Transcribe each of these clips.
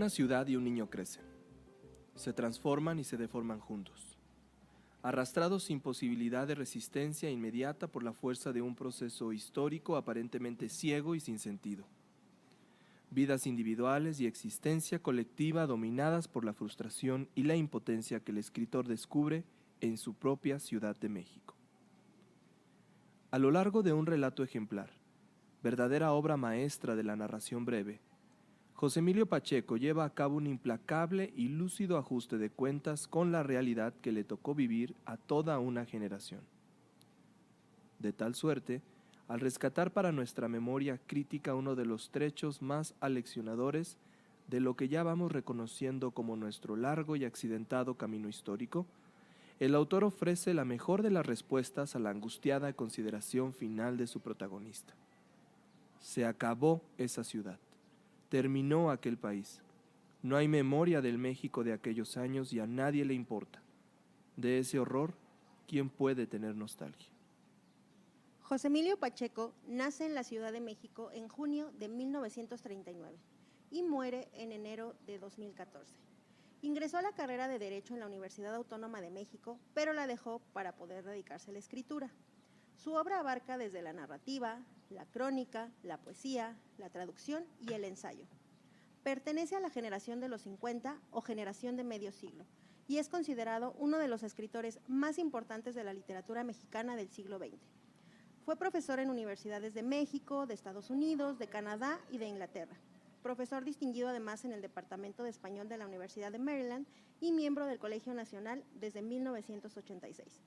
Una ciudad y un niño crecen. Se transforman y se deforman juntos, arrastrados sin posibilidad de resistencia inmediata por la fuerza de un proceso histórico aparentemente ciego y sin sentido. Vidas individuales y existencia colectiva dominadas por la frustración y la impotencia que el escritor descubre en su propia Ciudad de México. A lo largo de un relato ejemplar, verdadera obra maestra de la narración breve, José Emilio Pacheco lleva a cabo un implacable y lúcido ajuste de cuentas con la realidad que le tocó vivir a toda una generación. De tal suerte, al rescatar para nuestra memoria crítica uno de los trechos más aleccionadores de lo que ya vamos reconociendo como nuestro largo y accidentado camino histórico, el autor ofrece la mejor de las respuestas a la angustiada consideración final de su protagonista. Se acabó esa ciudad. Terminó aquel país. No hay memoria del México de aquellos años y a nadie le importa. De ese horror, ¿quién puede tener nostalgia? José Emilio Pacheco nace en la Ciudad de México en junio de 1939 y muere en enero de 2014. Ingresó a la carrera de Derecho en la Universidad Autónoma de México, pero la dejó para poder dedicarse a la escritura. Su obra abarca desde la narrativa, la crónica, la poesía, la traducción y el ensayo. Pertenece a la generación de los 50 o generación de medio siglo y es considerado uno de los escritores más importantes de la literatura mexicana del siglo XX. Fue profesor en universidades de México, de Estados Unidos, de Canadá y de Inglaterra. Profesor distinguido además en el Departamento de Español de la Universidad de Maryland y miembro del Colegio Nacional desde 1986.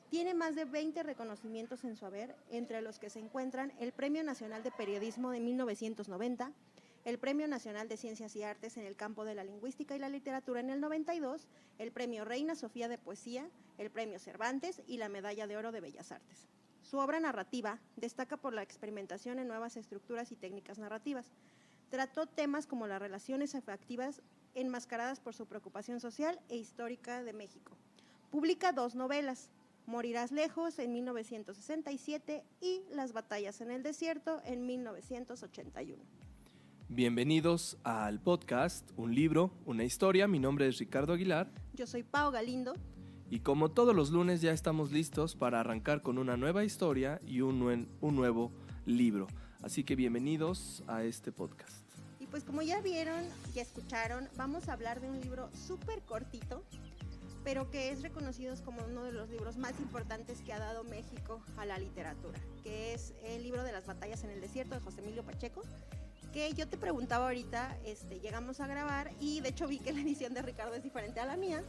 Tiene más de 20 reconocimientos en su haber, entre los que se encuentran el Premio Nacional de Periodismo de 1990, el Premio Nacional de Ciencias y Artes en el campo de la lingüística y la literatura en el 92, el Premio Reina Sofía de Poesía, el Premio Cervantes y la Medalla de Oro de Bellas Artes. Su obra narrativa destaca por la experimentación en nuevas estructuras y técnicas narrativas. Trató temas como las relaciones afectivas enmascaradas por su preocupación social e histórica de México. Publica 2 novelas, Morirás lejos en 1967 y Las batallas en el desierto en 1981. Bienvenidos al podcast Un libro, una historia. Mi nombre es Ricardo Aguilar. Yo soy Pao Galindo. Y como todos los lunes ya estamos listos para arrancar con una nueva historia y un nuevo libro. Así que bienvenidos a este podcast. Y pues como ya vieron, ya escucharon, vamos a hablar de un libro súper cortito, pero que es reconocido como uno de los libros más importantes que ha dado México a la literatura, que es el libro de las batallas en el desierto de José Emilio Pacheco, que yo te preguntaba ahorita, llegamos a grabar y de hecho vi que la edición de Ricardo es diferente a la mía.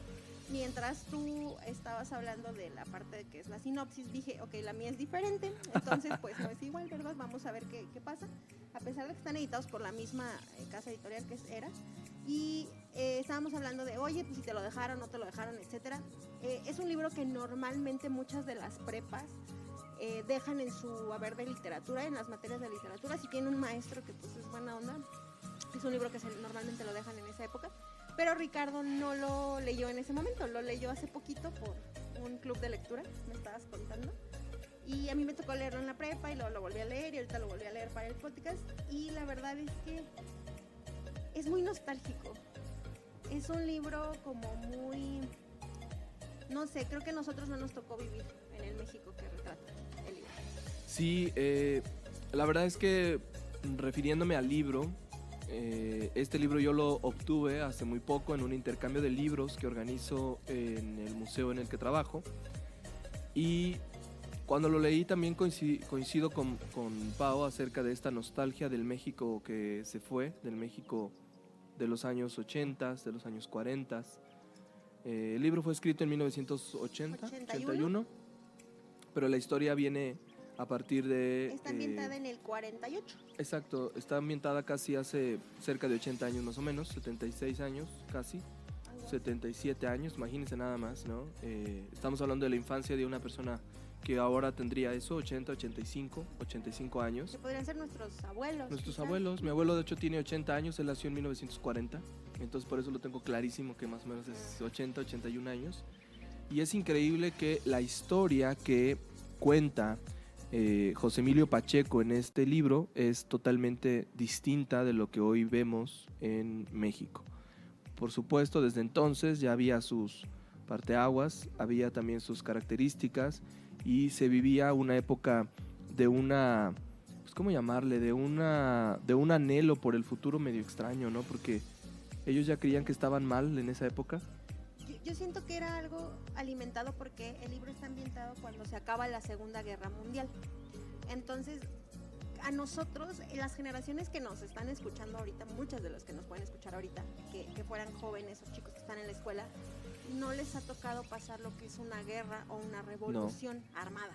Mientras tú estabas hablando de la parte de que es la sinopsis, dije, ok, la mía es diferente, entonces pues no es igual, ¿verdad? Vamos a ver qué pasa, a pesar de que están editados por la misma casa editorial que es ERA. Y estábamos hablando de, oye, pues si te lo dejaron, no te lo dejaron, etcétera. Es un libro que normalmente muchas de las prepas dejan en su haber de literatura, en las materias de literatura. Si tiene un maestro que pues es buena onda, es un libro que normalmente lo dejan en esa época. Pero Ricardo no lo leyó en ese momento, lo leyó hace poquito por un club de lectura, me estabas contando. Y a mí me tocó leerlo en la prepa y luego lo volví a leer y ahorita lo volví a leer para el podcast. Y la verdad es que es muy nostálgico. Es un libro como muy, no sé, creo que a nosotros no nos tocó vivir en el México que retrata el libro. Sí, la verdad es que refiriéndome al libro, este libro yo lo obtuve hace muy poco en un intercambio de libros que organizo en el museo en el que trabajo, y cuando lo leí también coincido con Pau acerca de esta nostalgia del México que se fue, del México de los años 80, de los años 40. El libro fue escrito en 1981, pero la historia viene a partir de... Está ambientada en el 48. Exacto, está ambientada casi hace cerca de 80 años más o menos, 76 años casi, 77 años, imagínense nada más, ¿no? Estamos hablando de la infancia de una persona que ahora tendría eso, 80, 85 años. Que podrían ser nuestros abuelos. Nuestros quizás. abuelos, mi abuelo de hecho tiene 80 años, él nació en 1940, entonces por eso lo tengo clarísimo que más o menos es 80, 81 años. Y es increíble que la historia que cuenta José Emilio Pacheco en este libro es totalmente distinta de lo que hoy vemos en México. por supuesto, desde entonces ya había sus parteaguas, había también sus características y se vivía una época de una, pues, ¿cómo llamarle? De un anhelo por el futuro medio extraño, ¿no? Porque ellos ya creían que estaban mal en esa época. Yo siento que era algo alimentado porque el libro está ambientado cuando se acaba la Segunda Guerra Mundial. Entonces, a nosotros, las generaciones que nos están escuchando ahorita, muchas de las que nos pueden escuchar ahorita, que fueran jóvenes o chicos que están en la escuela, no les ha tocado pasar lo que es una guerra o una revolución armada.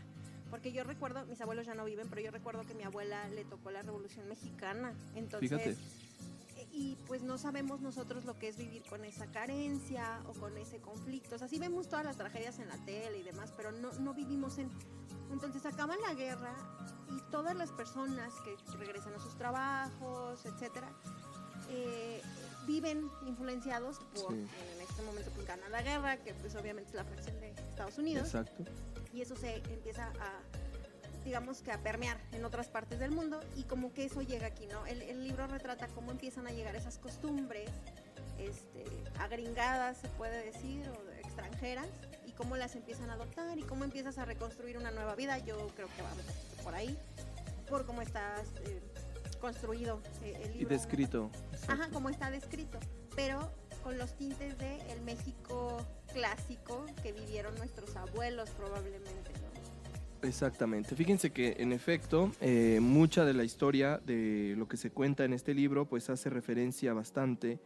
Porque yo recuerdo, mis abuelos ya no viven, pero yo recuerdo que a mi abuela le tocó la Revolución Mexicana. Entonces, Fíjate. Y pues no sabemos nosotros lo que es vivir con esa carencia o con ese conflicto. O sea, sí vemos todas las tragedias en la tele y demás, pero no vivimos en... Entonces acaban la guerra y todas las personas que regresan a sus trabajos, etcétera, viven influenciados por, en este momento pues gana la guerra, que pues obviamente es la fracción de Estados Unidos. Exacto. Y eso se empieza a, digamos que a permear en otras partes del mundo y como que eso llega aquí, ¿no? El libro retrata cómo empiezan a llegar esas costumbres agringadas, se puede decir, o extranjeras, y cómo las empiezan a adoptar y cómo empiezas a reconstruir una nueva vida. Yo creo que va por ahí, por cómo está construido el libro. Y descrito. Ajá, cómo está descrito, pero con los tintes de el México clásico que vivieron nuestros abuelos probablemente, ¿no? Exactamente. Fíjense que en efecto mucha de la historia de lo que se cuenta en este libro pues hace referencia bastante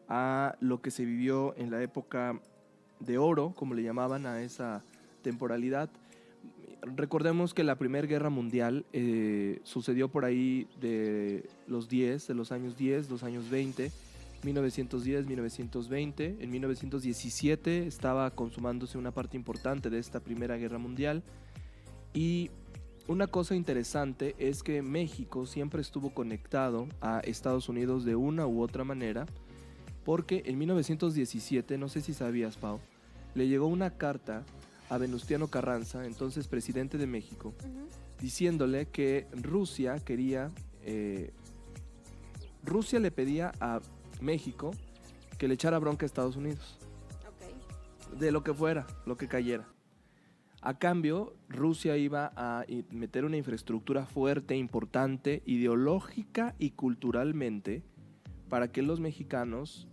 a lo que se vivió en la época de oro, como le llamaban a esa temporalidad. Recordemos que la Primera Guerra Mundial sucedió por ahí de los años 10, los años 20, 1910, 1920. En 1917 estaba consumándose una parte importante de esta Primera Guerra Mundial. Y una cosa interesante es que México siempre estuvo conectado a Estados Unidos de una u otra manera, porque en 1917, no sé si sabías, Pau, le llegó una carta a Venustiano Carranza, entonces presidente de México, diciéndole que Rusia le pedía a México que le echara bronca a Estados Unidos. Okay. De lo que fuera, lo que cayera. A cambio, Rusia iba a meter una infraestructura fuerte, importante, ideológica y culturalmente, para que los mexicanos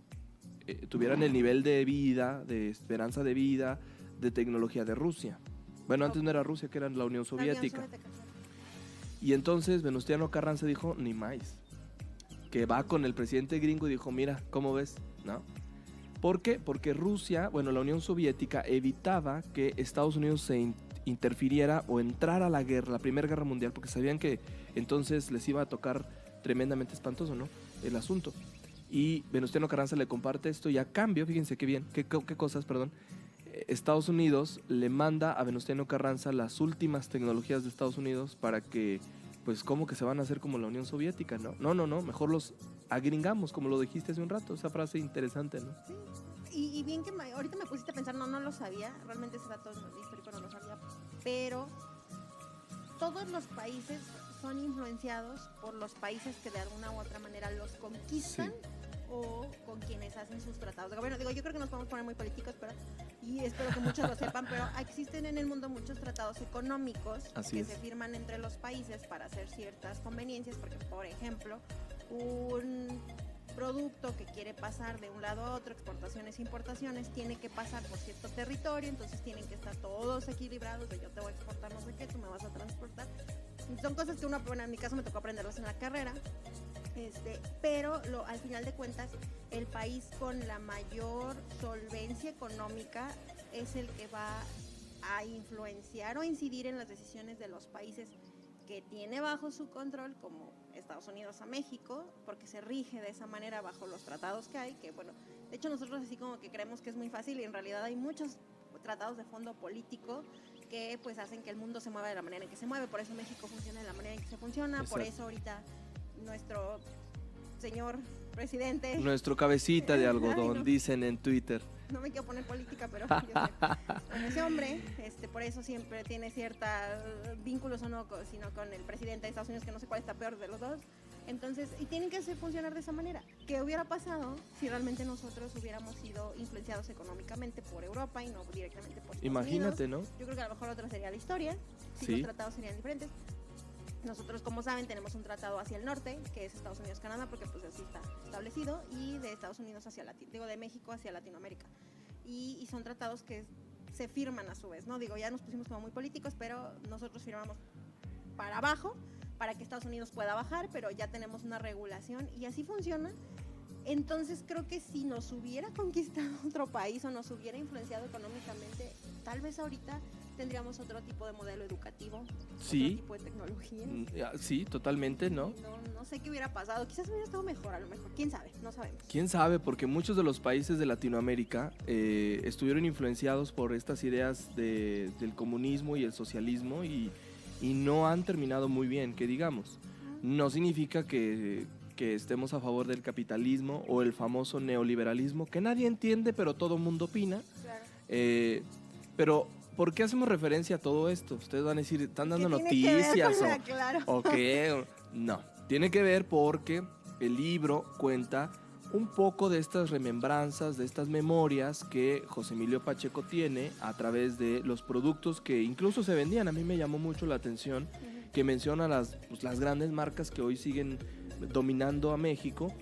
tuvieran el nivel de vida, de esperanza de vida, de tecnología de Rusia. Bueno, antes no era Rusia, que era la Unión Soviética. Y entonces Venustiano Carranza dijo, ni más. Que va con el presidente gringo y dijo, mira, ¿cómo ves? ¿No? ¿Por qué? Porque Rusia, bueno, la Unión Soviética evitaba que Estados Unidos se interfiriera o entrara a la guerra, la Primera Guerra Mundial, porque sabían que entonces les iba a tocar tremendamente espantoso, ¿no? El asunto. Y Venustiano Carranza le comparte esto y a cambio, fíjense qué bien, qué cosas, perdón, Estados Unidos le manda a Venustiano Carranza las últimas tecnologías de Estados Unidos para que, pues, ¿cómo que se van a hacer como la Unión Soviética, no? No, mejor los agringamos, como lo dijiste hace un rato, esa frase interesante, ¿no? Sí, y bien que ahorita me pusiste a pensar, no lo sabía, realmente ese dato histórico no lo sabía, pero todos los países son influenciados por los países que de alguna u otra manera los conquistan. Sí. O con quienes hacen sus tratados de gobierno. Digo, yo creo que nos podemos poner muy políticos, y espero que muchos lo sepan, pero existen en el mundo muchos tratados económicos que se firman entre los países para hacer ciertas conveniencias, porque, por ejemplo, un producto que quiere pasar de un lado a otro, exportaciones e importaciones, tiene que pasar por cierto territorio, entonces tienen que estar todos equilibrados, de yo te voy a exportar no sé qué, tú me vas a transportar. Son cosas que bueno, en mi caso me tocó aprenderlas en la carrera. Pero al final de cuentas el país con la mayor solvencia económica es el que va a influenciar o incidir en las decisiones de los países que tiene bajo su control, como Estados Unidos a México, porque se rige de esa manera bajo los tratados que hay, que bueno, de hecho nosotros así como que creemos que es muy fácil y en realidad hay muchos tratados de fondo político que pues hacen que el mundo se mueva de la manera en que se mueve, por eso México funciona de la manera en que se funciona. Exacto. Por eso ahorita nuestro señor presidente, nuestro cabecita de algodón, no, dicen en Twitter. No me quiero poner política, pero yo sé. Bueno, ese hombre, por eso siempre tiene cierta vínculos o no, sino con el presidente de Estados Unidos, que no sé cuál está peor de los dos. Entonces, y tienen que hacer funcionar de esa manera. ¿Qué hubiera pasado si realmente nosotros hubiéramos sido influenciados económicamente por Europa y no directamente por Estados Imagínate, Unidos? ¿no? Yo creo que a lo mejor otra sería la historia, si Sí. los tratados serían diferentes. Nosotros, como saben, tenemos un tratado hacia el norte, que es Estados Unidos-Canadá, porque pues así está establecido, y de Estados Unidos hacia de México hacia Latinoamérica. Y son tratados que se firman a su vez, ¿no? Digo, ya nos pusimos como muy políticos, pero nosotros firmamos para abajo, para que Estados Unidos pueda bajar, pero ya tenemos una regulación y así funciona. Entonces creo que si nos hubiera conquistado otro país o nos hubiera influenciado económicamente, tal vez ahorita tendríamos otro tipo de modelo educativo, Sí. otro tipo de tecnología. Sí, totalmente, ¿no? No sé qué hubiera pasado, quizás hubiera estado mejor a lo mejor, quién sabe, no sabemos. ¿Quién sabe? Porque muchos de los países de Latinoamérica estuvieron influenciados por estas ideas del comunismo y el socialismo y no han terminado muy bien, que digamos. No significa que estemos a favor del capitalismo o el famoso neoliberalismo, que nadie entiende, pero todo el mundo opina. Claro. Pero, ¿por qué hacemos referencia a todo esto? Ustedes van a decir, ¿están dando ¿Qué tiene que ver noticias? con claro. ¿O qué? No, tiene que ver porque el libro cuenta un poco de estas remembranzas, de estas memorias que José Emilio Pacheco tiene a través de los productos que incluso se vendían. A mí me llamó mucho la atención que menciona las grandes marcas que hoy siguen dominando a México.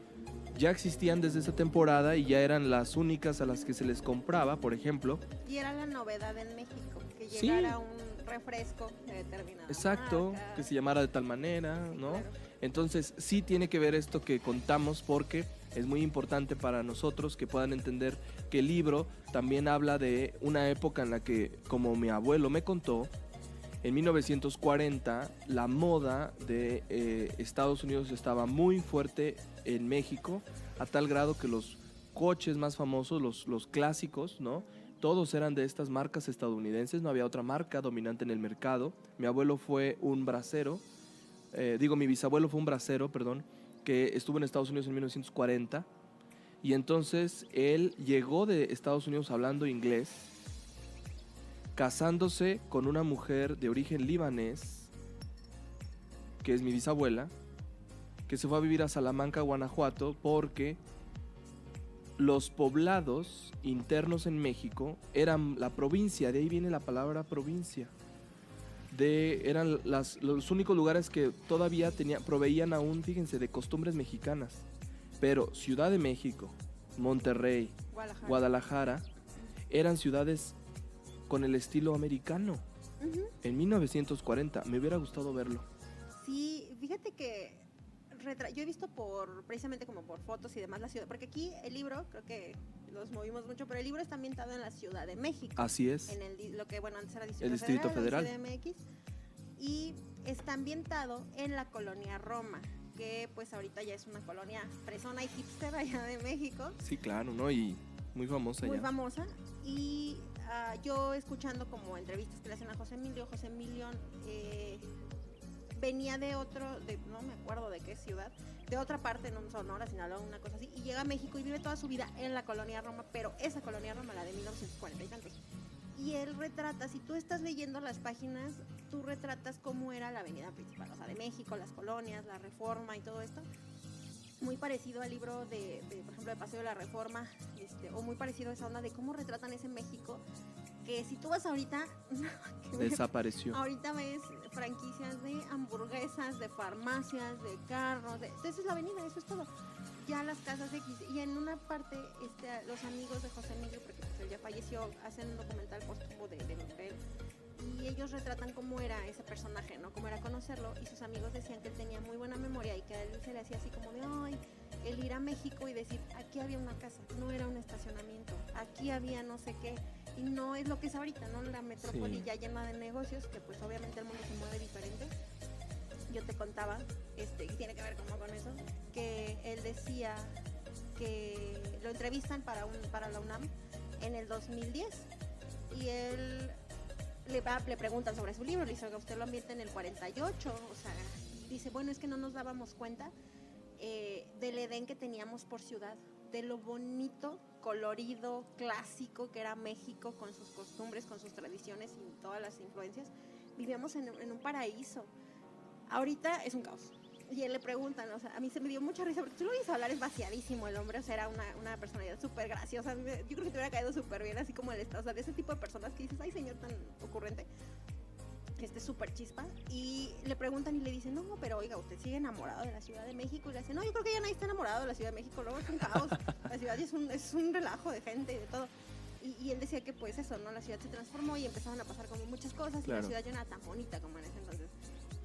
Ya existían desde esa temporada y ya eran las únicas a las que se les compraba, por ejemplo. Y era la novedad en México, que Sí. llegara un refresco de determinada Exacto, marca. que se llamara de tal manera, Sí, ¿no? claro. Entonces sí tiene que ver esto que contamos porque es muy importante para nosotros que puedan entender que el libro también habla de una época en la que, como mi abuelo me contó, en 1940 la moda de Estados Unidos estaba muy fuerte en México, a tal grado que los coches más famosos, los clásicos, ¿no? Todos eran de estas marcas estadounidenses, no había otra marca dominante en el mercado. Mi abuelo fue un bracero, mi bisabuelo fue un bracero, perdón, que estuvo en Estados Unidos en 1940 y entonces él llegó de Estados Unidos hablando inglés, casándose con una mujer de origen libanés, que es mi bisabuela, que se fue a vivir a Salamanca, Guanajuato, porque los poblados internos en México eran la provincia, de ahí viene la palabra provincia. Eran los únicos lugares que todavía proveían aún, fíjense, de costumbres mexicanas. Pero Ciudad de México, Monterrey, Guadalajara eran ciudades con el estilo americano. En 1940, me hubiera gustado verlo. Sí, fíjate que yo he visto precisamente como por fotos y demás la ciudad, porque aquí el libro, creo que los movimos mucho, pero el libro está ambientado en la Ciudad de México. Así es. En lo que, antes era el Distrito Federal. CDMX, y está ambientado en la colonia Roma, que pues ahorita ya es una colonia fresona y hipster allá de México. Sí, claro, ¿no? Y muy famosa Muy ya. famosa. Y yo escuchando como entrevistas que le hacen a José Emilio venía de no me acuerdo de qué ciudad, de otra parte, no Sonora, Sinaloa, una cosa así, y llega a México y vive toda su vida en la colonia Roma, pero esa colonia Roma, la de 1940 y tantos. Y él retrata, si tú estás leyendo las páginas, tú retratas cómo era la avenida principal, o sea, de México, las colonias, la Reforma y todo esto. Muy parecido al libro por ejemplo, de Paseo de la Reforma, o muy parecido a esa onda de cómo retratan ese México, que si tú vas ahorita... Desapareció. Ahorita ves franquicias de hamburguesas, de farmacias, de carros, esa es la avenida, eso es todo. Ya las casas X, y en una parte los amigos de José Emilio, porque pues él ya falleció, hacen un documental póstumo de lo que él, y ellos retratan cómo era ese personaje, ¿no? Cómo era conocerlo, y sus amigos decían que él tenía muy buena memoria y que a él se le hacía así como de, ay, el ir a México y decir, aquí había una casa, no era un estacionamiento, aquí había no sé qué, y no es lo que es ahorita, ¿no? La metrópoli Sí. ya llena de negocios, que pues obviamente el mundo se mueve diferente. Yo te contaba, y tiene que ver como con eso, que él decía que lo entrevistan para la UNAM en el 2010 y él le preguntan sobre su libro, le dice, usted lo ambienta en el 48, o sea, dice, bueno, es que no nos dábamos cuenta del Edén que teníamos por ciudad, de lo bonito, colorido, clásico que era México con sus costumbres, con sus tradiciones y todas las influencias. Vivíamos en un paraíso. Ahorita es un caos. Y él le preguntan, o sea, a mí se me dio mucha risa porque tú lo oyes hablar, es vaciadísimo el hombre, o sea, era una personalidad súper graciosa. Yo creo que te hubiera caído súper bien, así como él está, o sea, de ese tipo de personas que dices, ay, señor tan ocurrente, súper chispa. Y le preguntan y le dicen, no, pero oiga, ¿usted sigue enamorado de la Ciudad de México? Y le dicen, no, yo creo que ya nadie está enamorado de la Ciudad de México, luego es un caos, la ciudad es un relajo de gente y de todo. Y él decía que pues eso, ¿no? La ciudad se transformó y empezaron a pasar como muchas cosas, claro. Y la ciudad ya no era tan bonita como en ese entonces.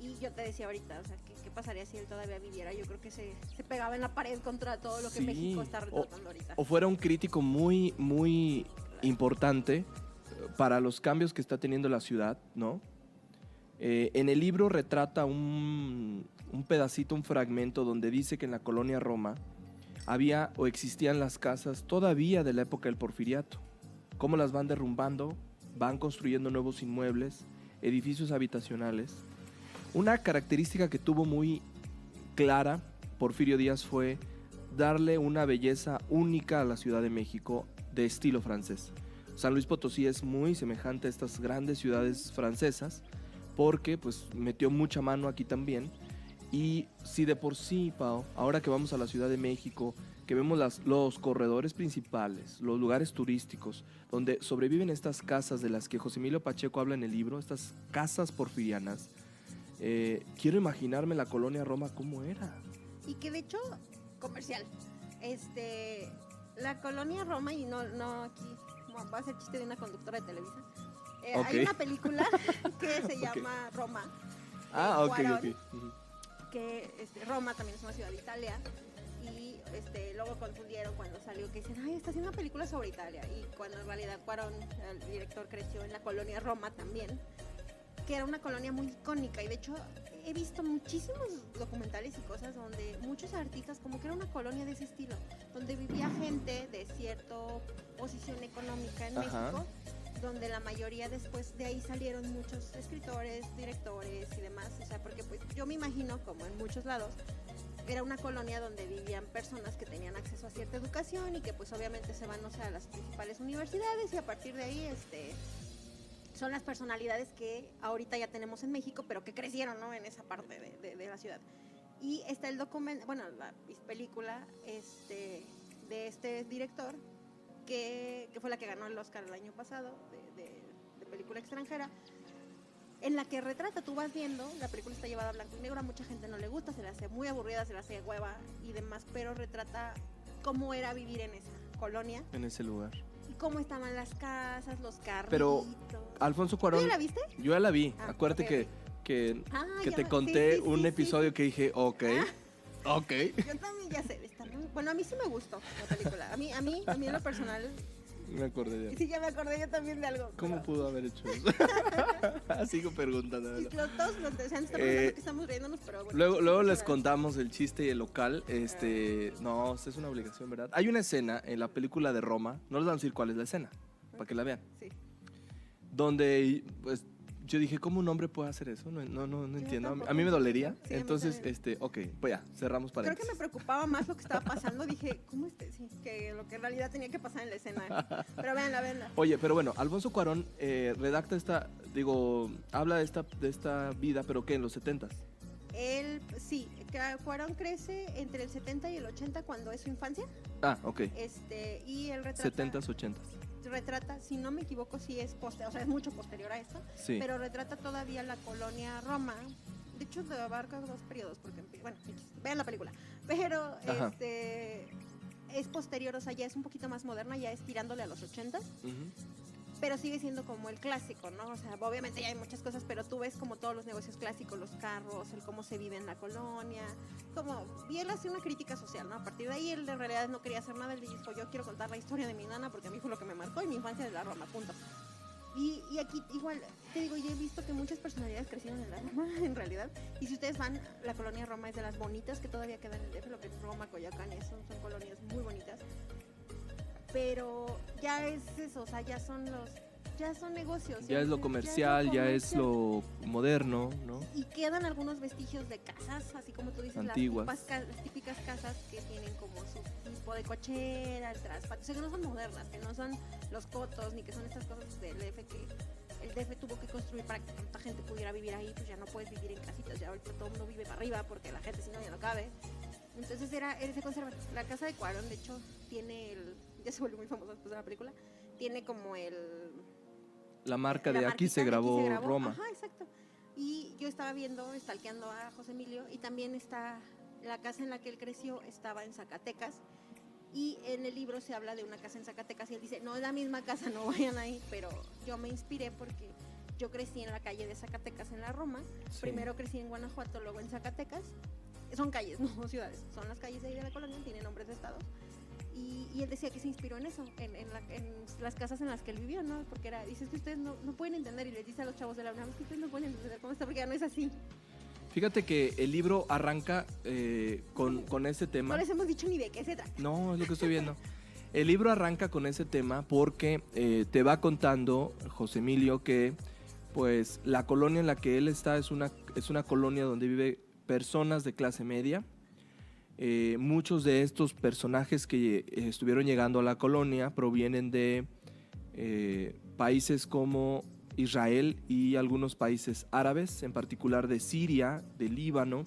Y yo te decía ahorita, o sea, ¿qué pasaría si él todavía viviera? Yo creo que se pegaba en la pared contra todo lo que México está retratando ahorita. O fuera un crítico muy, muy importante para los cambios que está teniendo la ciudad, ¿no? En el libro retrata un pedacito, un fragmento donde dice que en la colonia Roma había o existían las casas todavía de la época del Porfiriato. Cómo las van derrumbando, van construyendo nuevos inmuebles, edificios habitacionales. Una característica que tuvo muy clara Porfirio Díaz fue darle una belleza única a la Ciudad de México de estilo francés. San Luis Potosí es muy semejante a estas grandes ciudades francesas porque pues metió mucha mano aquí también. Y si de por sí, Pao, ahora que vamos a la Ciudad de México, que vemos los corredores principales, los lugares turísticos, donde sobreviven estas casas de las que José Emilio Pacheco habla en el libro, estas casas porfirianas, quiero imaginarme la colonia Roma cómo era. Y que de hecho, comercial, la colonia Roma, y no aquí voy a hacer chiste de una conductora de Televisa, Okay. hay una película que se llama Roma. Ok. Que Roma también es una ciudad de Italia. Y luego confundieron cuando salió que dicen, ay, está haciendo una película sobre Italia. Y cuando en realidad Cuarón, el director, creció en la colonia Roma también, que era una colonia muy icónica. Y de hecho he visto muchísimos documentales y cosas donde muchos artistas, como que era una colonia de ese estilo, donde vivía gente de cierta posición económica en México, donde la mayoría después de ahí salieron muchos escritores, directores y demás. O sea, porque pues yo me imagino, como en muchos lados, era una colonia donde vivían personas que tenían acceso a cierta educación y que pues obviamente se van, o sea, a las principales universidades, y a partir de ahí son las personalidades que ahorita ya tenemos en México, pero que crecieron, ¿no? En esa parte de la ciudad. Y está el documento, bueno, la película de este director, que fue la que ganó el Oscar el año pasado de película extranjera, en la que retrata, tú vas viendo, la película está llevada a blanco y negro, a mucha gente no le gusta, se le hace muy aburrida, se le hace hueva y demás, pero retrata cómo era vivir en esa colonia. En ese lugar. Y cómo estaban las casas, los carritos. Pero Alfonso Cuarón... ¿Tú ya la viste? Yo ya la vi. Acuérdate okay. que ya, te conté un sí. episodio que dije, ok. Yo también ya sé, bueno, a mí sí me gustó la película. A mí en lo personal... Me acordé de algo. Sí, ya me acordé yo también de algo. ¿Cómo pudo haber hecho eso? Sigo preguntando. Y todos los deseantes que estamos riéndonos, pero bueno. Luego les contamos el chiste y el local. No, es una obligación, ¿verdad? Hay una escena en la película de Roma, no les van a decir cuál es la escena, para que la vean. Sí. Donde, pues, yo dije, ¿cómo un hombre puede hacer eso? No entiendo. A mí me dolería. Sí, entonces, ok, pues ya, cerramos paréntesis. Creo que me preocupaba más lo que estaba pasando. Dije, ¿cómo sí, que lo que en realidad tenía que pasar en la escena. Pero véanla. Oye, pero bueno, Alfonso Cuarón redacta habla de esta vida, pero ¿qué? ¿En los 70s? Sí, Cuarón crece entre el 70 y el 80 cuando es su infancia. Ok. Y él retrata... 70s, 80s. Retrata, si no me equivoco, sí es es mucho posterior a esto, sí. Pero retrata todavía la colonia Roma. De hecho, abarca 2 periodos, porque, bueno, vean la película. Pero es posterior, o sea, ya es un poquito más moderna, ya es tirándole a los 80s. Pero sigue siendo como el clásico, ¿no? O sea, obviamente ya hay muchas cosas, pero tú ves como todos los negocios clásicos, los carros, el cómo se vive en la colonia, y él hace una crítica social, ¿no? A partir de ahí él en realidad no quería hacer nada, él dijo, yo quiero contar la historia de mi nana porque a mí fue lo que me marcó y mi infancia de la Roma, punto. Y aquí igual, te digo, yo he visto que muchas personalidades crecieron en la Roma, en realidad, y si ustedes van, la colonia Roma es de las bonitas que todavía quedan en el DF, lo que es Roma, Coyoacán, son colonias muy bonitas. Pero ya es eso, o sea, ya son negocios. Ya es lo comercial, ya es lo moderno, ¿no? Y quedan algunos vestigios de casas, así como tú dices, antiguas. Las típicas casas que tienen como su tipo de cochera, el traspatio, o sea, que no son modernas, que no son los cotos, ni que son estas cosas del DF que el DF tuvo que construir para que tanta gente pudiera vivir ahí, pues ya no puedes vivir en casitas, ya ahorita todo el mundo vive para arriba porque la gente si no ya no cabe. Entonces se conserva. La casa de Cuarón, de hecho, tiene ya se volvió muy famosa después de la película, tiene como la marca de marquita, aquí se grabó Roma. Ajá, exacto. Y yo estaba stalkeando a José Emilio, y también está la casa en la que él creció, estaba en Zacatecas, y en el libro se habla de una casa en Zacatecas, y él dice, no es la misma casa, no vayan ahí, pero yo me inspiré porque yo crecí en la calle de Zacatecas en la Roma, sí. Primero crecí en Guanajuato, luego en Zacatecas, son calles, no ciudades, son las calles de ahí de la colonia, tienen nombres de estados. Y él decía que se inspiró en eso, en las casas en las que él vivió, ¿no? Porque dices que ustedes no pueden entender, y les dice a los chavos de la UNAM, es que ustedes no pueden entender cómo está, porque ya no es así. Fíjate que el libro arranca con ese tema. No les hemos dicho ni de qué se trata. No, es lo que estoy viendo. El libro arranca con ese tema porque te va contando José Emilio que pues la colonia en la que él está es una colonia donde vive personas de clase media. Muchos de estos personajes que estuvieron llegando a la colonia provienen de países como Israel y algunos países árabes, en particular de Siria, de Líbano.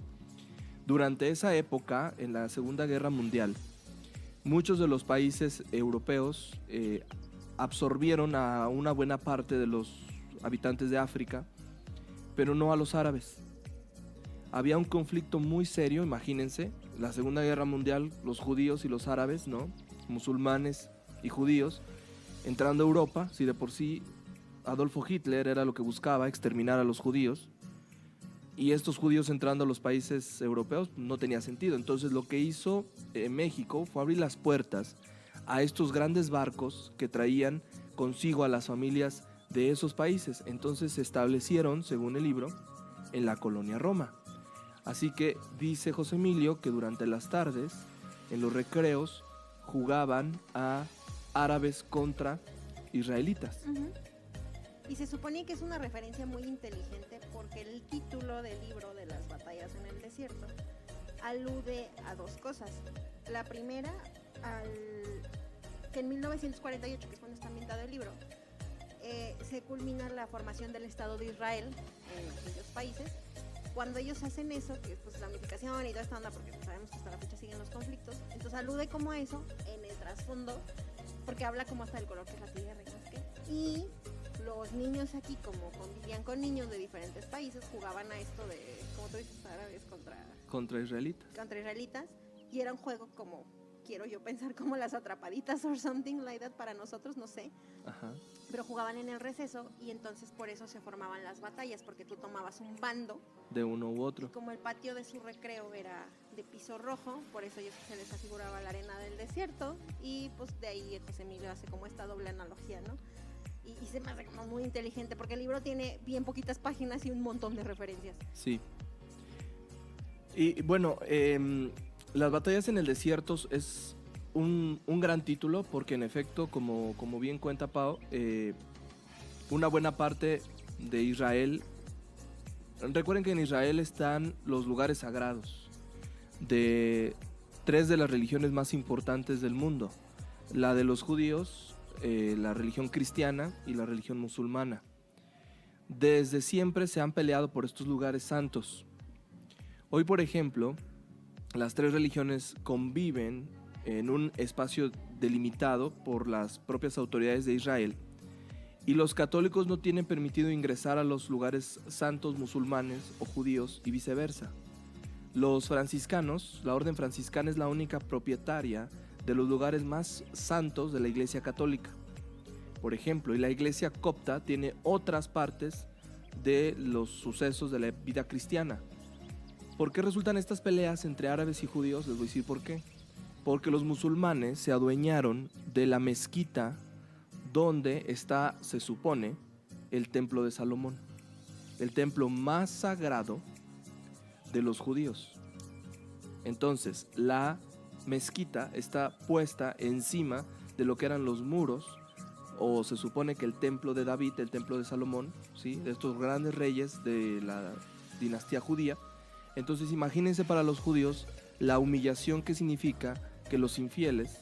Durante esa época, en la Segunda Guerra Mundial, muchos de los países europeos absorbieron a una buena parte de los habitantes de África, pero no a los árabes. Había un conflicto muy serio, imagínense, la Segunda Guerra Mundial, los judíos y los árabes, ¿no? Musulmanes y judíos, entrando a Europa. Si de por sí Adolfo Hitler era lo que buscaba, exterminar a los judíos, y estos judíos entrando a los países europeos no tenía sentido. Entonces lo que hizo México fue abrir las puertas a estos grandes barcos que traían consigo a las familias de esos países. Entonces se establecieron, según el libro, en la colonia Roma. Así que dice José Emilio que durante las tardes, en los recreos, jugaban a árabes contra israelitas. Uh-huh. Y se supone que es una referencia muy inteligente porque el título del libro de las batallas en el desierto alude a dos cosas. La primera, que en 1948, que es cuando está ambientado el libro, se culmina la formación del Estado de Israel en aquellos países. Cuando ellos hacen eso, que es pues la unificación y toda esta onda, porque sabemos que hasta la fecha siguen los conflictos, entonces alude como a eso en el trasfondo, porque habla como hasta del color que es la tierra, y los niños aquí, como convivían con niños de diferentes países, jugaban a esto de, como tú dices, árabes contra israelitas. Contra israelitas, y era un juego como, quiero yo pensar, como las atrapaditas or something like that para nosotros, no sé. Ajá. Pero jugaban en el receso, y entonces por eso se formaban las batallas, porque tú tomabas un bando de uno u otro. Y como el patio de su recreo era de piso rojo, por eso ellos se les afiguraba la arena del desierto, y pues de ahí José Emilio hace como esta doble analogía, ¿no? Y se me hace como muy inteligente, porque el libro tiene bien poquitas páginas y un montón de referencias. Sí. Y bueno, las batallas en el desierto es un gran título, porque en efecto, como bien cuenta Pau, una buena parte de Israel, recuerden que en Israel están los lugares sagrados de 3 de las religiones más importantes del mundo: la de los judíos, la religión cristiana y la religión musulmana. Desde siempre se han peleado por estos lugares santos. Hoy, por ejemplo, las 3 religiones conviven en un espacio delimitado por las propias autoridades de Israel, y los católicos no tienen permitido ingresar a los lugares santos musulmanes o judíos y viceversa. Los franciscanos, la orden franciscana, es la única propietaria de los lugares más santos de la Iglesia Católica, por ejemplo, y la Iglesia Copta tiene otras partes de los sucesos de la vida cristiana. ¿Por qué resultan estas peleas entre árabes y judíos? Les voy a decir por qué. Porque los musulmanes se adueñaron de la mezquita donde está, se supone, el templo de Salomón, el templo más sagrado de los judíos. Entonces, la mezquita está puesta encima de lo que eran los muros, o se supone que el templo de David, el templo de Salomón, ¿sí?, de estos grandes reyes de la dinastía judía. Entonces imagínense para los judíos la humillación que significa que los infieles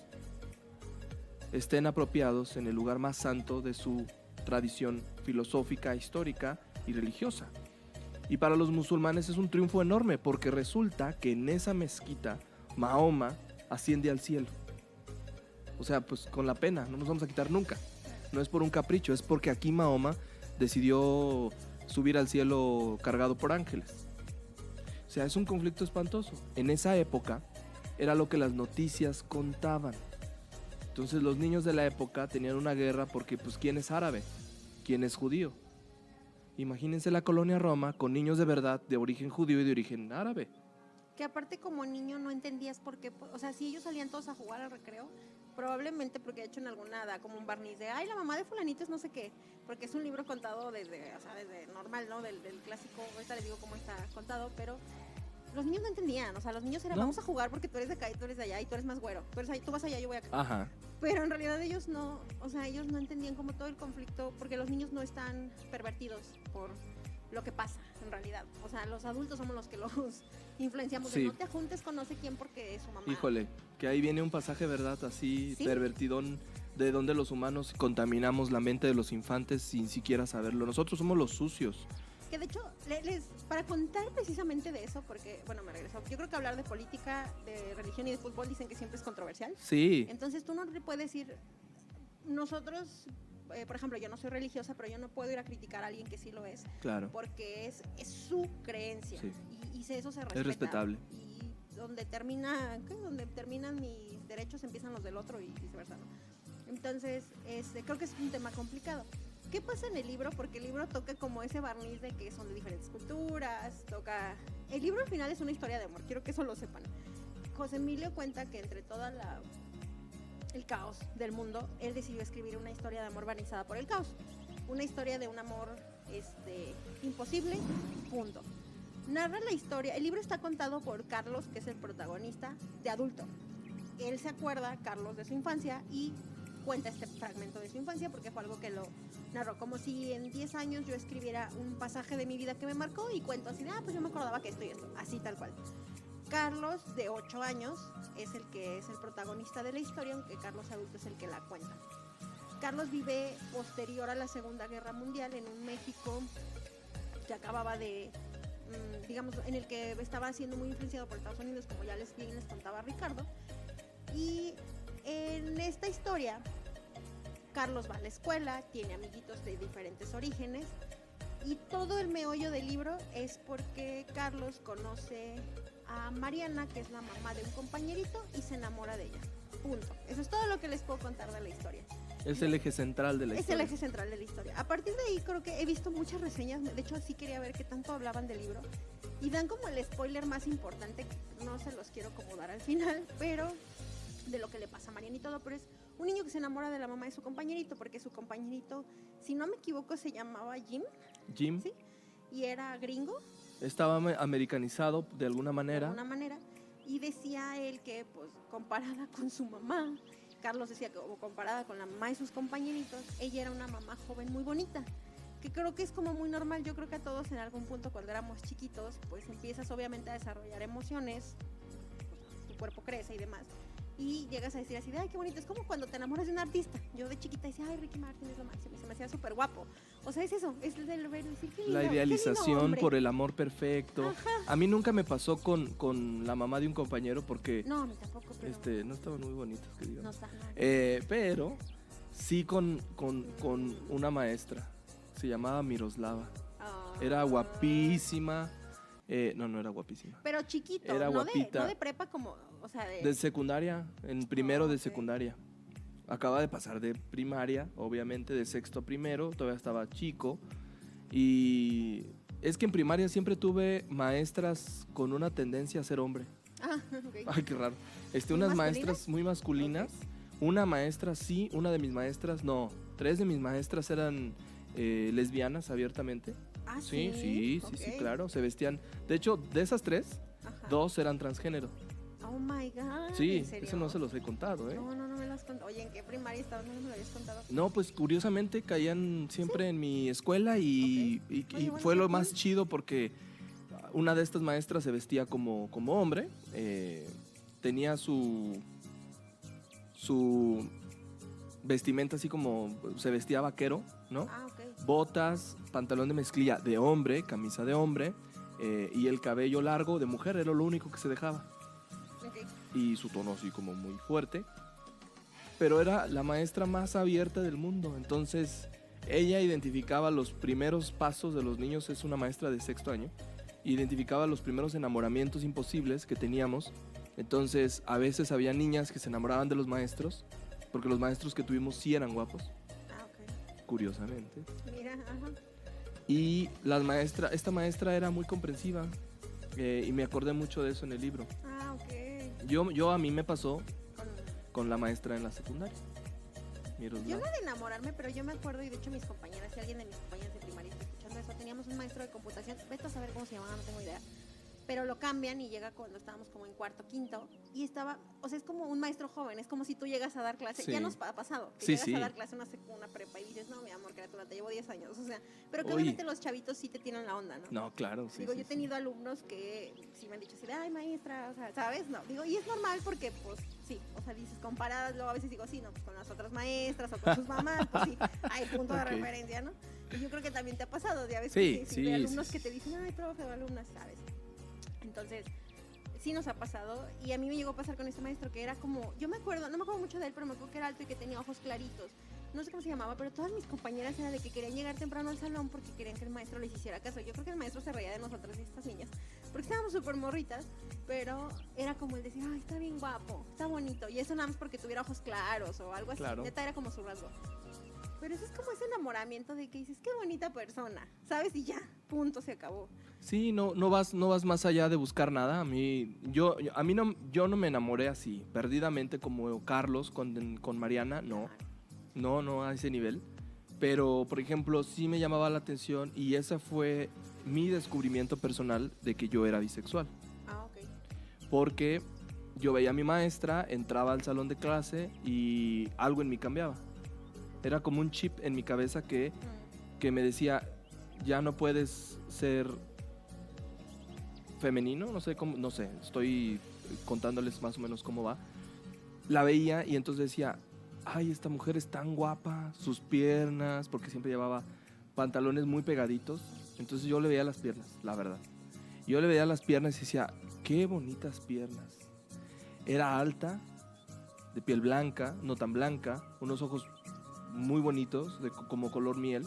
estén apropiados en el lugar más santo de su tradición filosófica, histórica y religiosa. Y para los musulmanes es un triunfo enorme porque resulta que en esa mezquita Mahoma asciende al cielo. O sea, pues con la pena, no nos vamos a quitar nunca. No es por un capricho, es porque aquí Mahoma decidió subir al cielo cargado por ángeles. O sea, es un conflicto espantoso. En esa época era lo que las noticias contaban. Entonces los niños de la época tenían una guerra porque, pues, ¿quién es árabe? ¿Quién es judío? Imagínense la colonia Roma con niños de verdad de origen judío y de origen árabe. Que aparte como niño no entendías por qué, o sea, si ellos salían todos a jugar al recreo, probablemente porque he hecho en alguna edad como un barniz de, ay, la mamá de fulanito es no sé qué, porque es un libro contado desde, o sea, desde normal, ¿no? Del clásico, ahorita les digo cómo está contado, pero los niños no entendían, o sea, los niños eran, ¿No? Vamos a jugar porque tú eres de acá y tú eres de allá y tú eres más güero, tú vas allá, yo voy acá. Ajá. Pero en realidad ellos no, o sea, ellos no entendían como todo el conflicto, porque los niños no están pervertidos por lo que pasa en realidad. O sea, los adultos somos los que los influenciamos. Sí. De no te juntes con no sé quién porque es su mamá. Híjole, que ahí viene un pasaje, ¿verdad? Así, Sí. pervertidón, de donde los humanos contaminamos la mente de los infantes sin siquiera saberlo. Nosotros somos los sucios. Que de hecho, para contar precisamente de eso, porque, bueno, me regreso. Yo creo que hablar de política, de religión y de fútbol dicen que siempre es controversial. Sí, Entonces tú no le puedes ir, nosotros, por ejemplo, yo no soy religiosa, pero yo no puedo ir a criticar a alguien que sí lo es, claro. porque es su creencia, Sí. y eso se respeta. Es respetable. Y donde terminan mis derechos empiezan los del otro y viceversa, ¿no? Entonces, creo que es un tema complicado. ¿Qué pasa en el libro? Porque el libro toca como ese barniz de que son de diferentes culturas, El libro al final es una historia de amor, quiero que eso lo sepan. José Emilio cuenta que entre toda el caos del mundo, él decidió escribir una historia de amor barnizada por el caos. Una historia de un amor imposible, punto. Narra la historia, el libro está contado por Carlos, que es el protagonista de adulto. Él se acuerda, Carlos, de su infancia y cuenta este fragmento de su infancia porque fue algo que lo narró, como si en 10 años yo escribiera un pasaje de mi vida que me marcó y cuento así de, pues yo me acordaba que esto y esto, así tal cual. Carlos, de 8 años, es el que es el protagonista de la historia, aunque Carlos adulto es el que la cuenta. Carlos vive posterior a la Segunda Guerra Mundial en un México que acababa de, digamos, en el que estaba siendo muy influenciado por Estados Unidos, como ya les contaba Ricardo. Y en esta historia, Carlos va a la escuela, tiene amiguitos de diferentes orígenes, y todo el meollo del libro es porque Carlos conoce a Mariana, que es la mamá de un compañerito, y se enamora de ella. Punto. Eso es todo lo que les puedo contar de la historia. Es el eje central de la historia. Es el eje central de la historia. A partir de ahí creo que he visto muchas reseñas, de hecho sí quería ver qué tanto hablaban del libro, y dan como el spoiler más importante, que no se los quiero como dar al final, pero de lo que le pasa a Mariana y todo, pero es un niño que se enamora de la mamá de su compañerito, porque su compañerito, si no me equivoco, se llamaba Jim, Jim ¿sí? Y era gringo, estaba americanizado de alguna manera. y decía él que, pues, comparada con su mamá, Carlos decía que como comparada con la mamá de sus compañeritos, ella era una mamá joven muy bonita, que creo que es como muy normal. Yo creo que a todos en algún punto cuando éramos chiquitos, pues empiezas obviamente a desarrollar emociones, pues, tu cuerpo crece y demás, y llegas a decir así de, ay, qué bonito. Es como cuando te enamoras de un artista. Yo de chiquita decía, ay, Ricky Martin es lo máximo, y se me hacía súper guapo. O sea, es eso, es el ver, decir, qué lindo, La idealización qué por el amor perfecto. Ajá. A mí nunca me pasó con la mamá de un compañero porque No, a mí tampoco, pero no estaban muy bonitos, que digamos. no está nada. Pero sí con una maestra. Se llamaba Miroslava. Era guapísima. No era guapísima. Pero chiquito, Era guapita. no de prepa como, o sea, De secundaria, en primero de ok. secundaria. Acaba de pasar de primaria, obviamente, de sexto a primero, todavía estaba chico. Y es que en primaria siempre tuve maestras con una tendencia a ser hombre. Ah, ok. Ay, qué raro. ¿Muy Unas masculinas? maestras muy masculinas. Una maestra sí, una de mis maestras no. 3 de mis maestras eran lesbianas abiertamente. Ah, Sí, ok. claro. Se vestían. De hecho, de esas 3, Ajá. 2 eran transgénero. Oh my God. Sí, ¿en serio? eso no se los he contado, ¿eh? No me lo has contado. Oye, ¿en qué primaria estabas? No me lo habías contado. No, pues curiosamente caían siempre en mi escuela y, Ok. y- y Oye, bueno, fue qué lo cool. más chido porque una de estas maestras se vestía como hombre, tenía su vestimenta así como se vestía vaquero, ¿no? Ah, ok. botas, pantalón de mezclilla de hombre, camisa de hombre, y el cabello largo de mujer, era lo único que se dejaba. Ok. Y su tono así como muy fuerte. Pero era la maestra más abierta del mundo. Entonces, ella identificaba los primeros pasos de los niños. Es una maestra de 6º año. Identificaba los primeros enamoramientos imposibles que teníamos. Entonces, a veces había niñas que se enamoraban de los maestros, porque los maestros que tuvimos sí eran guapos, Ah, ok. curiosamente. Mira, ajá. Y esta maestra era muy comprensiva, y me acordé mucho de eso en el libro. Ah, ok. Yo a mí me pasó Con- con la maestra en la secundaria. Miroslav. Yo no de enamorarme, pero yo me acuerdo, y de hecho mis compañeras, si alguien de mis compañeras de primaria está escuchando eso, teníamos un maestro de computación, vete a saber cómo se llamaba, no tengo idea, pero lo cambian y llega cuando estábamos como en cuarto, quinto, y estaba, o sea, es como un maestro joven, es como si tú llegas a dar clase, Sí. ya nos ha pasado, que Sí, llegas sí. a dar clase una prepa y dices, no, mi amor, criatura, te llevo 10 años, o sea, pero que Uy. obviamente los chavitos sí te tienen la onda, ¿no? No, claro, sí. Digo, sí, yo he tenido alumnos que sí me han dicho así de, ay, maestra, o sea, ¿sabes? No, digo, y es normal porque, pues, sí, o sea, dices, comparadas, luego a veces digo, sí, no, pues con las otras maestras o con sus mamás, pues sí, hay punto de Ok. referencia, ¿no? Y yo creo que también te ha pasado, ya ves, Sí, que sí, de alumnos sí, que te dicen, ay, profe, o alumnas, ¿sabes? Entonces, sí nos ha pasado, y a mí me llegó a pasar con este maestro que era como, yo me acuerdo, no me acuerdo mucho de él, pero me acuerdo que era alto y que tenía ojos claritos. No sé cómo se llamaba, pero todas mis compañeras era de que querían llegar temprano al salón porque querían que el maestro les hiciera caso. Yo creo que el maestro se reía de nosotras y estas niñas, porque estábamos súper morritas, pero era como el decir, ay, está bien guapo, está bonito, y eso nada más porque tuviera ojos claros o algo así. Claro. Neta era como su rasgo. Pero eso es como ese enamoramiento de que dices, qué bonita persona, ¿sabes? Y ya, punto, se acabó. Sí, no vas más allá de buscar nada. Yo no me enamoré así, perdidamente como Carlos con Mariana, no. No a ese nivel. Pero, por ejemplo, sí me llamaba la atención y ese fue mi descubrimiento personal de que yo era bisexual. Ah, ok. Porque yo veía a mi maestra, entraba al salón de clase y algo en mí cambiaba. Era como un chip en mi cabeza que me decía, ya no puedes ser femenino, no sé, estoy contándoles más o menos cómo va. La veía y entonces decía, ay, esta mujer es tan guapa, sus piernas, porque siempre llevaba pantalones muy pegaditos, entonces yo le veía las piernas, la verdad. Yo le veía las piernas y decía, qué bonitas piernas. Era alta, de piel blanca, no tan blanca, unos ojos muy bonitos, como color miel,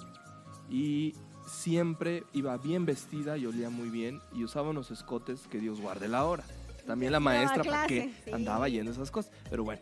y siempre iba bien vestida y olía muy bien y usaba unos escotes que Dios guarde la hora. También la Sí, daba maestra, ¿para qué? clase, sí. Andaba yendo esas cosas. Pero bueno,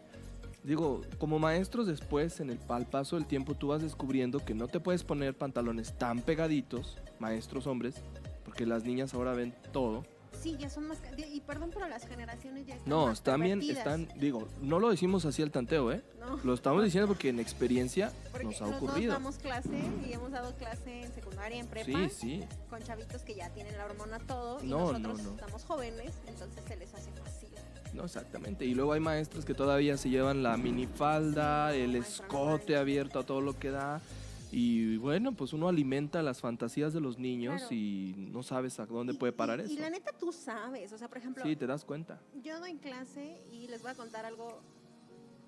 digo, como maestros después, al paso del tiempo, tú vas descubriendo que no te puedes poner pantalones tan pegaditos, maestros hombres, porque las niñas ahora ven todo. Sí, ya son más... Y perdón, pero las generaciones ya están No, más también pervertidas. están, digo, no lo decimos así al tanteo, ¿eh? No, Lo estamos diciendo porque en experiencia porque nos ha los dos ocurrido. damos clase y hemos dado clase en secundaria, en prepa, Sí, sí. con chavitos que ya tienen la hormona todo y No, nosotros no. estamos jóvenes, entonces se les hace fácil. No, exactamente. Y luego hay maestras que todavía se llevan la minifalda, Sí, el maestra, no escote manches. abierto a todo lo que da. Y bueno, pues uno alimenta las fantasías de los niños Claro. y no sabes a dónde puede parar eso. Y la neta tú sabes, o sea, por ejemplo, Sí, te das cuenta. yo doy clase y les voy a contar algo.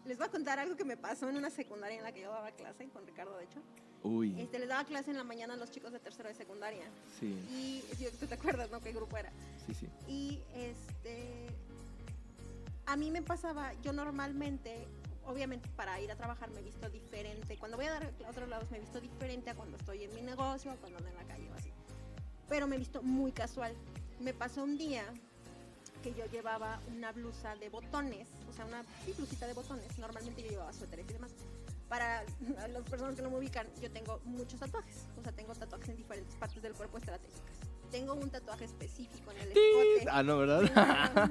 Les voy a contar algo que me pasó en una secundaria en la que yo daba clase con Ricardo, de hecho. Uy, Les daba clase en la mañana a los chicos de tercero de secundaria. sí, Y tú te acuerdas, ¿no? ¿Qué grupo era? sí. Y a mí me pasaba, yo normalmente, obviamente para ir a trabajar me he visto diferente. Cuando voy a dar a otros lados me he visto diferente a cuando estoy en mi negocio o cuando ando en la calle o así. Pero me he visto muy casual. Me pasó un día que yo llevaba una blusa de botones, o sea, una blusita de botones. Normalmente yo llevaba suéteres y demás. Para las personas que no me ubican, yo tengo muchos tatuajes. O sea, tengo tatuajes en diferentes partes del cuerpo estratégicas. Tengo un tatuaje específico en el escote. Ah, no, ¿verdad?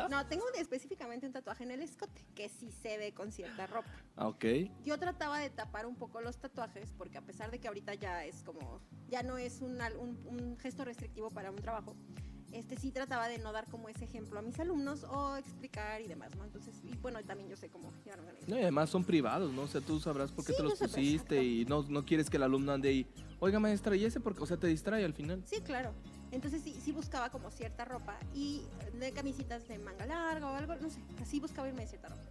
No, tengo específicamente un tatuaje en el escote, que sí se ve con cierta ropa. Ah, ok. Yo trataba de tapar un poco los tatuajes, porque a pesar de que ahorita ya es como, ya no es un gesto restrictivo para un trabajo, sí trataba de no dar como ese ejemplo a mis alumnos o explicar y demás, ¿no? Entonces, y bueno, también yo sé cómo llevar una No, y además son privados, ¿no? O sea, tú sabrás por qué Sí, te los yo sabré, pusiste y no quieres que el alumno ande ahí. Oiga, maestra, ¿y ese por qué? O sea, te distrae al final. Sí, claro. Entonces sí buscaba como cierta ropa y de camisitas de manga larga o algo, no sé, así buscaba irme de cierta ropa.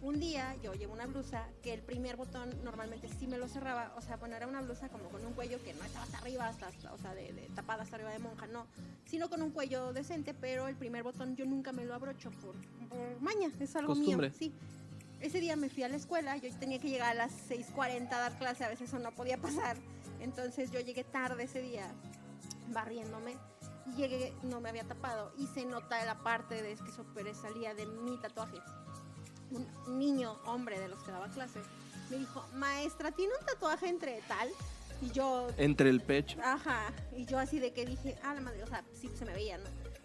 Un día yo llevo una blusa que el primer botón normalmente sí me lo cerraba, o sea, bueno, era una blusa como con un cuello que no estaba hasta arriba, o sea, tapada hasta arriba de monja, no, sino con un cuello decente, pero el primer botón yo nunca me lo abrocho por maña, es algo Costumbre. mío, sí. Ese día me fui a la escuela, yo tenía que llegar a las 6:40 a dar clase, a veces eso no podía pasar, entonces yo llegué tarde ese día, barriéndome, y llegué, no me había tapado, y se nota la parte de que sobresalía de mi tatuaje. Un niño, hombre de los que daba clase, me dijo, maestra, ¿tiene un tatuaje entre tal? Y yo... Entre el pecho. Ajá, y yo así de que dije, la madre, o sea, sí se me veía, ¿no?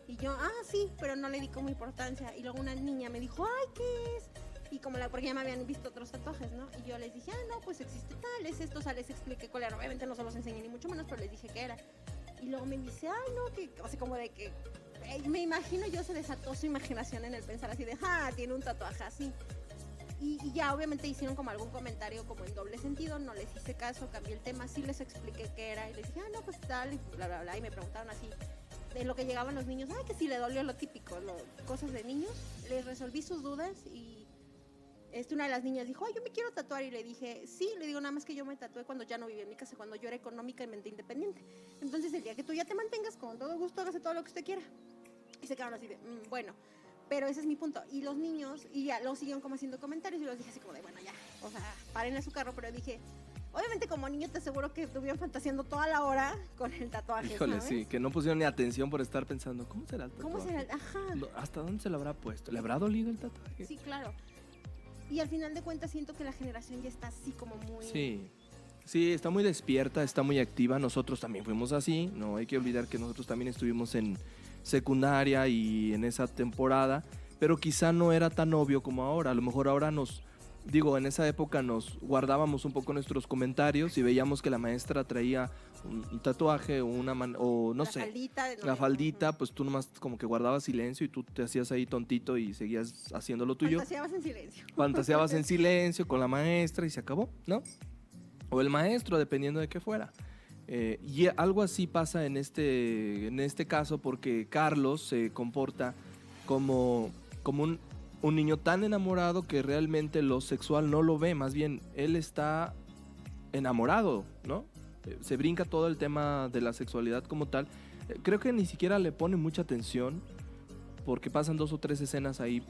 Y yo, sí, pero no le di como importancia. Y luego una niña me dijo, ay, ¿qué es? Y como porque ya me habían visto otros tatuajes, ¿no? Y yo les dije, no, pues existe tal, es esto, o sea, les expliqué cuál era. Obviamente no se los enseñé ni mucho menos, pero les dije qué era. Y luego me dice, no, que, o sea, como de que... me imagino yo, se desató su imaginación en el pensar así de, tiene un tatuaje así. Y ya obviamente hicieron como algún comentario como en doble sentido, no les hice caso, cambié el tema, sí les expliqué qué era y les dije, no, pues tal, y bla, bla, bla, y me preguntaron así de lo que llegaban los niños, que sí le dolió lo típico, cosas de niños, les resolví sus dudas y una de las niñas dijo, yo me quiero tatuar, y le dije, sí, le digo, nada más que yo me tatué cuando ya no vivía en mi casa, cuando yo era económicamente independiente, entonces el día que tú ya te mantengas, con todo gusto, hágase todo lo que usted quiera. Y se quedaron así de, bueno, pero ese es mi punto. Y los niños, y ya lo siguieron como haciendo comentarios, y los dije así como de, bueno, ya, o sea, párenle a su carro, pero dije, obviamente como niño te aseguro que estuvieron fantaseando toda la hora con el tatuaje, Híjole, ¿sabes? sí, que no pusieron ni atención por estar pensando, ¿cómo será el tatuaje? ¿Cómo será? Ajá. ¿Hasta dónde se lo habrá puesto? ¿Le habrá dolido el tatuaje? Sí, claro. Y al final de cuentas siento que la generación ya está así como muy... Sí, está muy despierta, está muy activa. Nosotros también fuimos así, no hay que olvidar que nosotros también estuvimos en secundaria y en esa temporada, pero quizá no era tan obvio como ahora. A lo mejor ahora en esa época nos guardábamos un poco nuestros comentarios y veíamos que la maestra traía un tatuaje o no sé, la faldita, pues tú nomás como que guardabas silencio y tú te hacías ahí tontito y seguías haciendo lo tuyo. Fantaseabas en silencio. Fantaseabas en silencio con la maestra y se acabó, ¿no? O el maestro, dependiendo de qué fuera. Y algo así pasa en este caso, porque Carlos se comporta como un niño tan enamorado que realmente lo sexual no lo ve, más bien él está enamorado, ¿no? Se brinca todo el tema de la sexualidad como tal. Creo que ni siquiera le pone mucha atención, porque pasan 2 o 3 escenas ahí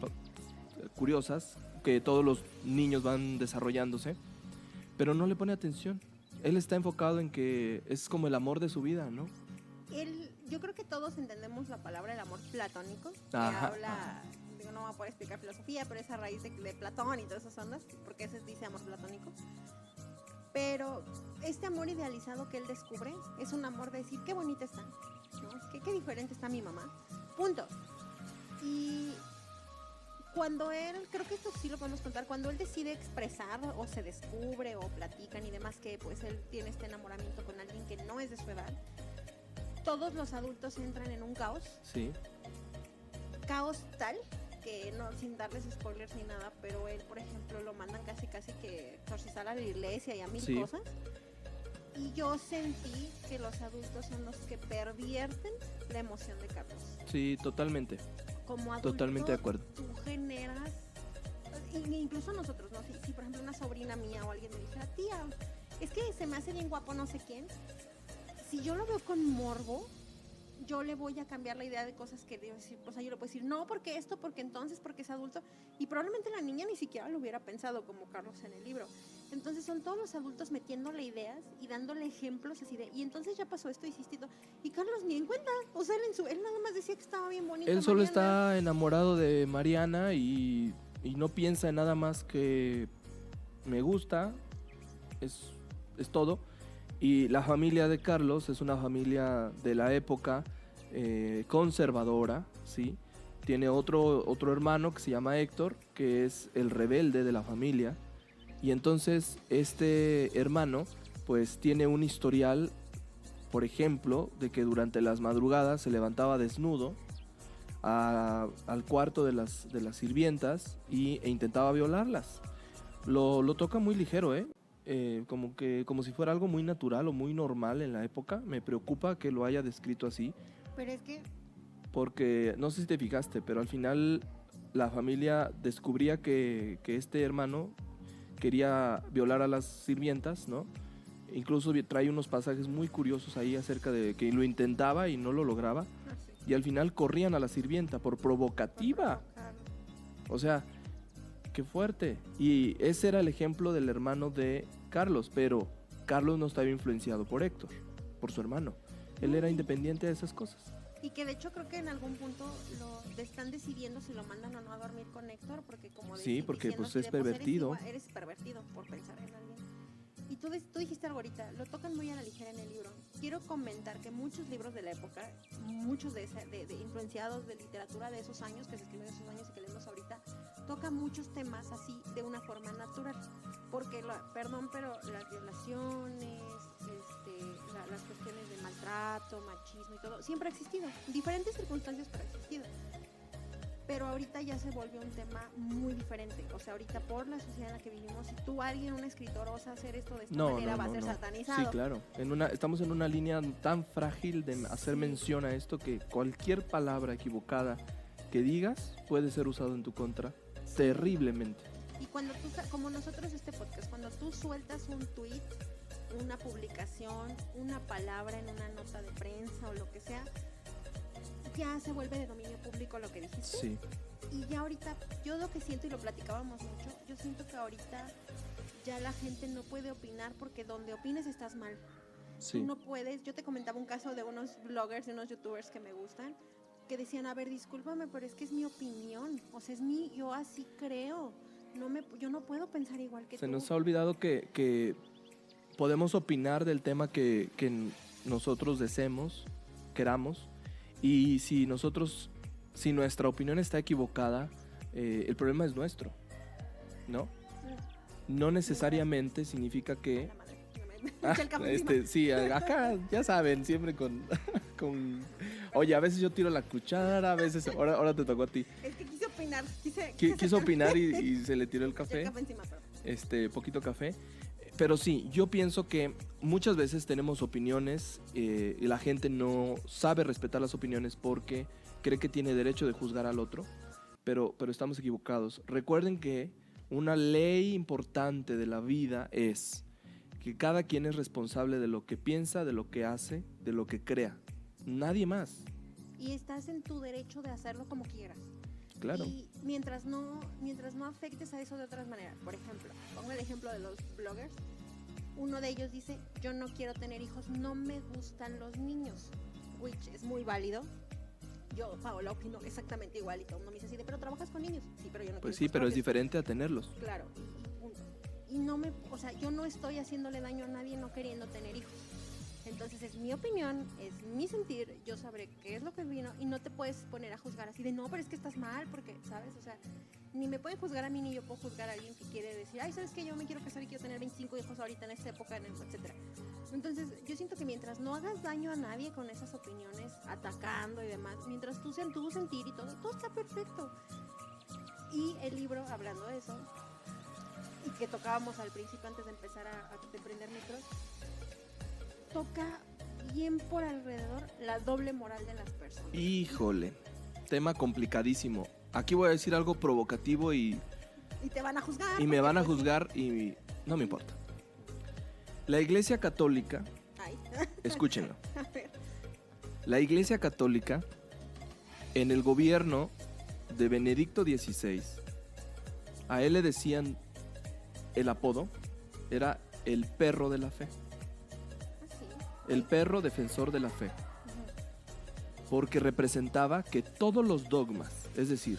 curiosas que todos los niños van desarrollándose, pero no le pone atención. Él está enfocado en que es como el amor de su vida, ¿no? Yo creo que todos entendemos la palabra el amor platónico, que Ajá. habla, digo, no voy a poder explicar filosofía, pero esa raíz de Platón y todas esas ondas, porque ese dice amor platónico. Pero este amor idealizado que él descubre es un amor de decir, qué bonita está, ¿no? Qué diferente está mi mamá, punto. Y cuando él, creo que esto sí lo podemos contar, cuando él decide expresar o se descubre o platican y demás que pues él tiene este enamoramiento con alguien que no es de su edad, todos los adultos entran en un caos. Sí. Caos tal que, no, sin darles spoilers ni nada, pero él, por ejemplo, lo mandan casi que exorcizar a la iglesia y a mil cosas. Y yo sentí que los adultos son los que pervierten la emoción de Carlos. Sí, totalmente. Como adulto, totalmente de acuerdo. Tú generas, incluso nosotros, ¿no? Si por ejemplo una sobrina mía o alguien me dijera, tía, es que se me hace bien guapo no sé quién, si yo lo veo con morbo, yo le voy a cambiar la idea de cosas que debo decir. O sea, yo le puedo decir, no, porque esto, porque entonces, porque es adulto. Y probablemente la niña ni siquiera lo hubiera pensado, como Carlos en el libro. Entonces son todos los adultos metiéndole ideas y dándole ejemplos así de, y entonces ya pasó esto, hiciste esto. Y Carlos ni en cuenta. O sea, él nada más decía que estaba bien bonito. Él solo está enamorado de Mariana y no piensa en nada más que me gusta, es todo. Y la familia de Carlos es una familia de la época conservadora, ¿sí? Tiene otro hermano que se llama Héctor, que es el rebelde de la familia. Y entonces este hermano pues tiene un historial, por ejemplo, de que durante las madrugadas se levantaba desnudo al cuarto de las sirvientas e intentaba violarlas. Lo toca muy ligero, como si fuera algo muy natural o muy normal en la época. Me preocupa que lo haya descrito así. Pero es que... Porque, no sé si te fijaste, pero al final la familia descubría que este hermano quería violar a las sirvientas, ¿no? Incluso trae unos pasajes muy curiosos ahí acerca de que lo intentaba y no lo lograba. Ah, sí. Y al final corrían a la sirvienta por provocativa. O sea, qué fuerte. Y ese era el ejemplo del hermano de Carlos, pero Carlos no estaba influenciado por Héctor, por su hermano. Él era independiente de esas cosas. Y que de hecho creo que en algún punto están decidiendo si lo mandan o no a dormir con Héctor, porque como Sí, porque diciendo pues así es de, pervertido. eres pervertido por pensar en alguien. Y tú dijiste algo ahorita, lo tocan muy a la ligera en el libro. Quiero comentar que muchos libros de la época, muchos de influenciados de literatura de esos años, que se escriben en esos años y que leemos ahorita, tocan muchos temas así de una forma natural. Porque, perdón, pero las violaciones, las cuestiones de maltrato, machismo y todo, siempre ha existido. En diferentes circunstancias, pero ha existido. Pero ahorita ya se volvió un tema muy diferente. O sea, ahorita por la sociedad en la que vivimos, si tú, alguien, un escritor, osa hacer esto de esta manera, va a ser satanizado. Sí, claro. Estamos en una línea tan frágil de hacer mención a esto que cualquier palabra equivocada que digas puede ser usado en tu contra terriblemente. Y cuando tú, como nosotros este podcast, cuando tú sueltas un tweet, una publicación, una palabra en una nota de prensa o lo que sea, ya se vuelve de dominio público lo que dijiste. Sí. Y ya ahorita, yo lo que siento, y lo platicábamos mucho, yo siento que ahorita ya la gente no puede opinar porque donde opines estás mal. Sí. Tú no puedes. Yo te comentaba un caso de unos bloggers, de unos youtubers que me gustan, que decían, a ver, discúlpame, pero es que es mi opinión. O sea, yo así creo. Yo no puedo pensar igual que tú. Se nos ha olvidado que podemos opinar del tema que nosotros deseemos, queramos, y si nuestra opinión está equivocada, el problema es nuestro, ¿no? No necesariamente significa que... sí, acá ya saben, siempre con oye, a veces yo tiro la cuchara, a veces ahora te tocó a ti. Es que quise opinar, quiso opinar y se le tiró el café. El café encima, pero... poquito café. Pero sí, yo pienso que muchas veces tenemos opiniones y la gente no sabe respetar las opiniones porque cree que tiene derecho de juzgar al otro, pero estamos equivocados. Recuerden que una ley importante de la vida es que cada quien es responsable de lo que piensa, de lo que hace, de lo que crea. Nadie más. Y estás en tu derecho de hacerlo como quieras. Claro. Y mientras no afectes a eso de otras maneras. Por ejemplo, pongo el ejemplo de los bloggers. Uno de ellos dice, yo no quiero tener hijos, no me gustan los niños. Which es muy válido. Yo, Paola, opino exactamente igual y todo el mundo me dice así de, pero trabajas con niños. Sí, pero yo no Pues quiero sí, pero es propios. diferente a tenerlos. Claro, y punto. Y o sea, yo no estoy haciéndole daño a nadie no queriendo tener hijos. Entonces es mi opinión, es mi sentir, yo sabré qué es lo que vino y no te puedes poner a juzgar así de no, pero es que estás mal, porque, ¿sabes? O sea, ni me pueden juzgar a mí ni yo puedo juzgar a alguien que quiere decir, ay, ¿sabes qué? Yo me quiero casar y quiero tener 25 hijos ahorita en esta época, etcétera. Entonces yo siento que mientras no hagas daño a nadie con esas opiniones, atacando y demás, mientras tú seas tu sentir y todo está perfecto. Y el libro, hablando de eso, y que tocábamos al principio antes de empezar a prender micros, toca bien por alrededor la doble moral de las personas. Híjole, tema complicadísimo. Aquí voy a decir algo provocativo y te van a juzgar. Y me van a juzgar y no me importa. La Iglesia Católica, escúchenlo. A ver. La Iglesia Católica, en el gobierno de Benedicto XVI, a él le decían, el apodo era el perro de la fe. El perro defensor de la fe, porque representaba que todos los dogmas, es decir,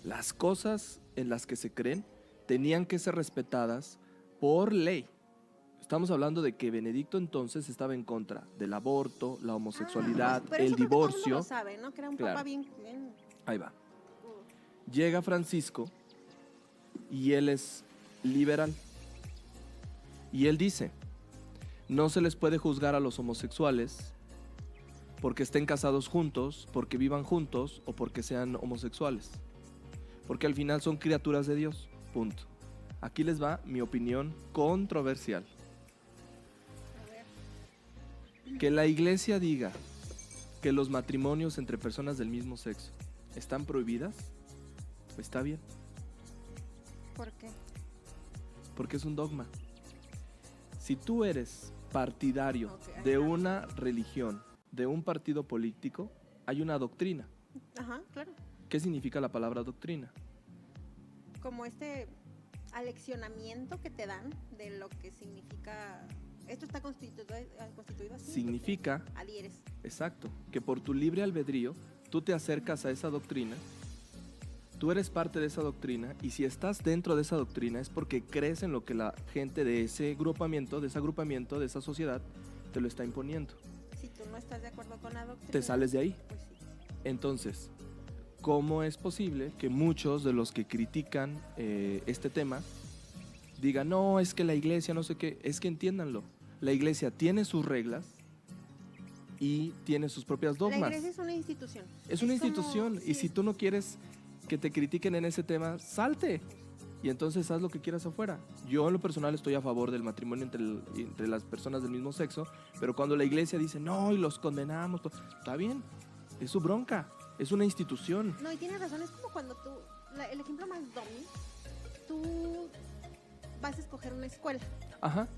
las cosas en las que se creen, tenían que ser respetadas por ley. Estamos hablando de que Benedicto entonces estaba en contra del aborto, la homosexualidad, pero el eso creo que todo el mundo divorcio. lo sabe, ¿no? Que era un Claro. papá bien... Ahí va. Llega Francisco y él es liberal. Y él dice, no se les puede juzgar a los homosexuales porque estén casados juntos, porque vivan juntos o porque sean homosexuales. Porque al final son criaturas de Dios. Punto. Aquí les va mi opinión controversial. Que la iglesia diga que los matrimonios entre personas del mismo sexo están prohibidas Está bien, ¿Por qué? porque es un dogma. Si tú eres partidario Ok, de ajá. una religión, de un partido político, hay una doctrina. Ajá, claro. ¿Qué significa la palabra doctrina? Como este aleccionamiento que te dan de lo que significa. Esto está constituido así. Significa, entonces adhieres. exacto, que por tu libre albedrío tú te acercas a esa doctrina, tú eres parte de esa doctrina, y si estás dentro de esa doctrina es porque crees en lo que la gente de ese agrupamiento, de esa sociedad, te lo está imponiendo. Si tú no estás de acuerdo con la doctrina, Te sales de ahí. pues sí. Entonces, ¿cómo es posible que muchos de los que critican este tema digan, no, es que la iglesia no sé qué? Es que entiéndanlo, la iglesia tiene sus reglas y tiene sus propias La dogmas. iglesia es una institución. Es una como- institución, y sí, si tú no quieres que te critiquen en ese tema, salte. Y entonces haz lo que quieras afuera. Yo en lo personal estoy a favor del matrimonio entre las personas del mismo sexo, pero cuando la iglesia dice, no, y los condenamos, está bien, es su bronca, es una institución. No, y tienes razón, es como cuando tú, el ejemplo más domi, tú vas a escoger una escuela, Ajá,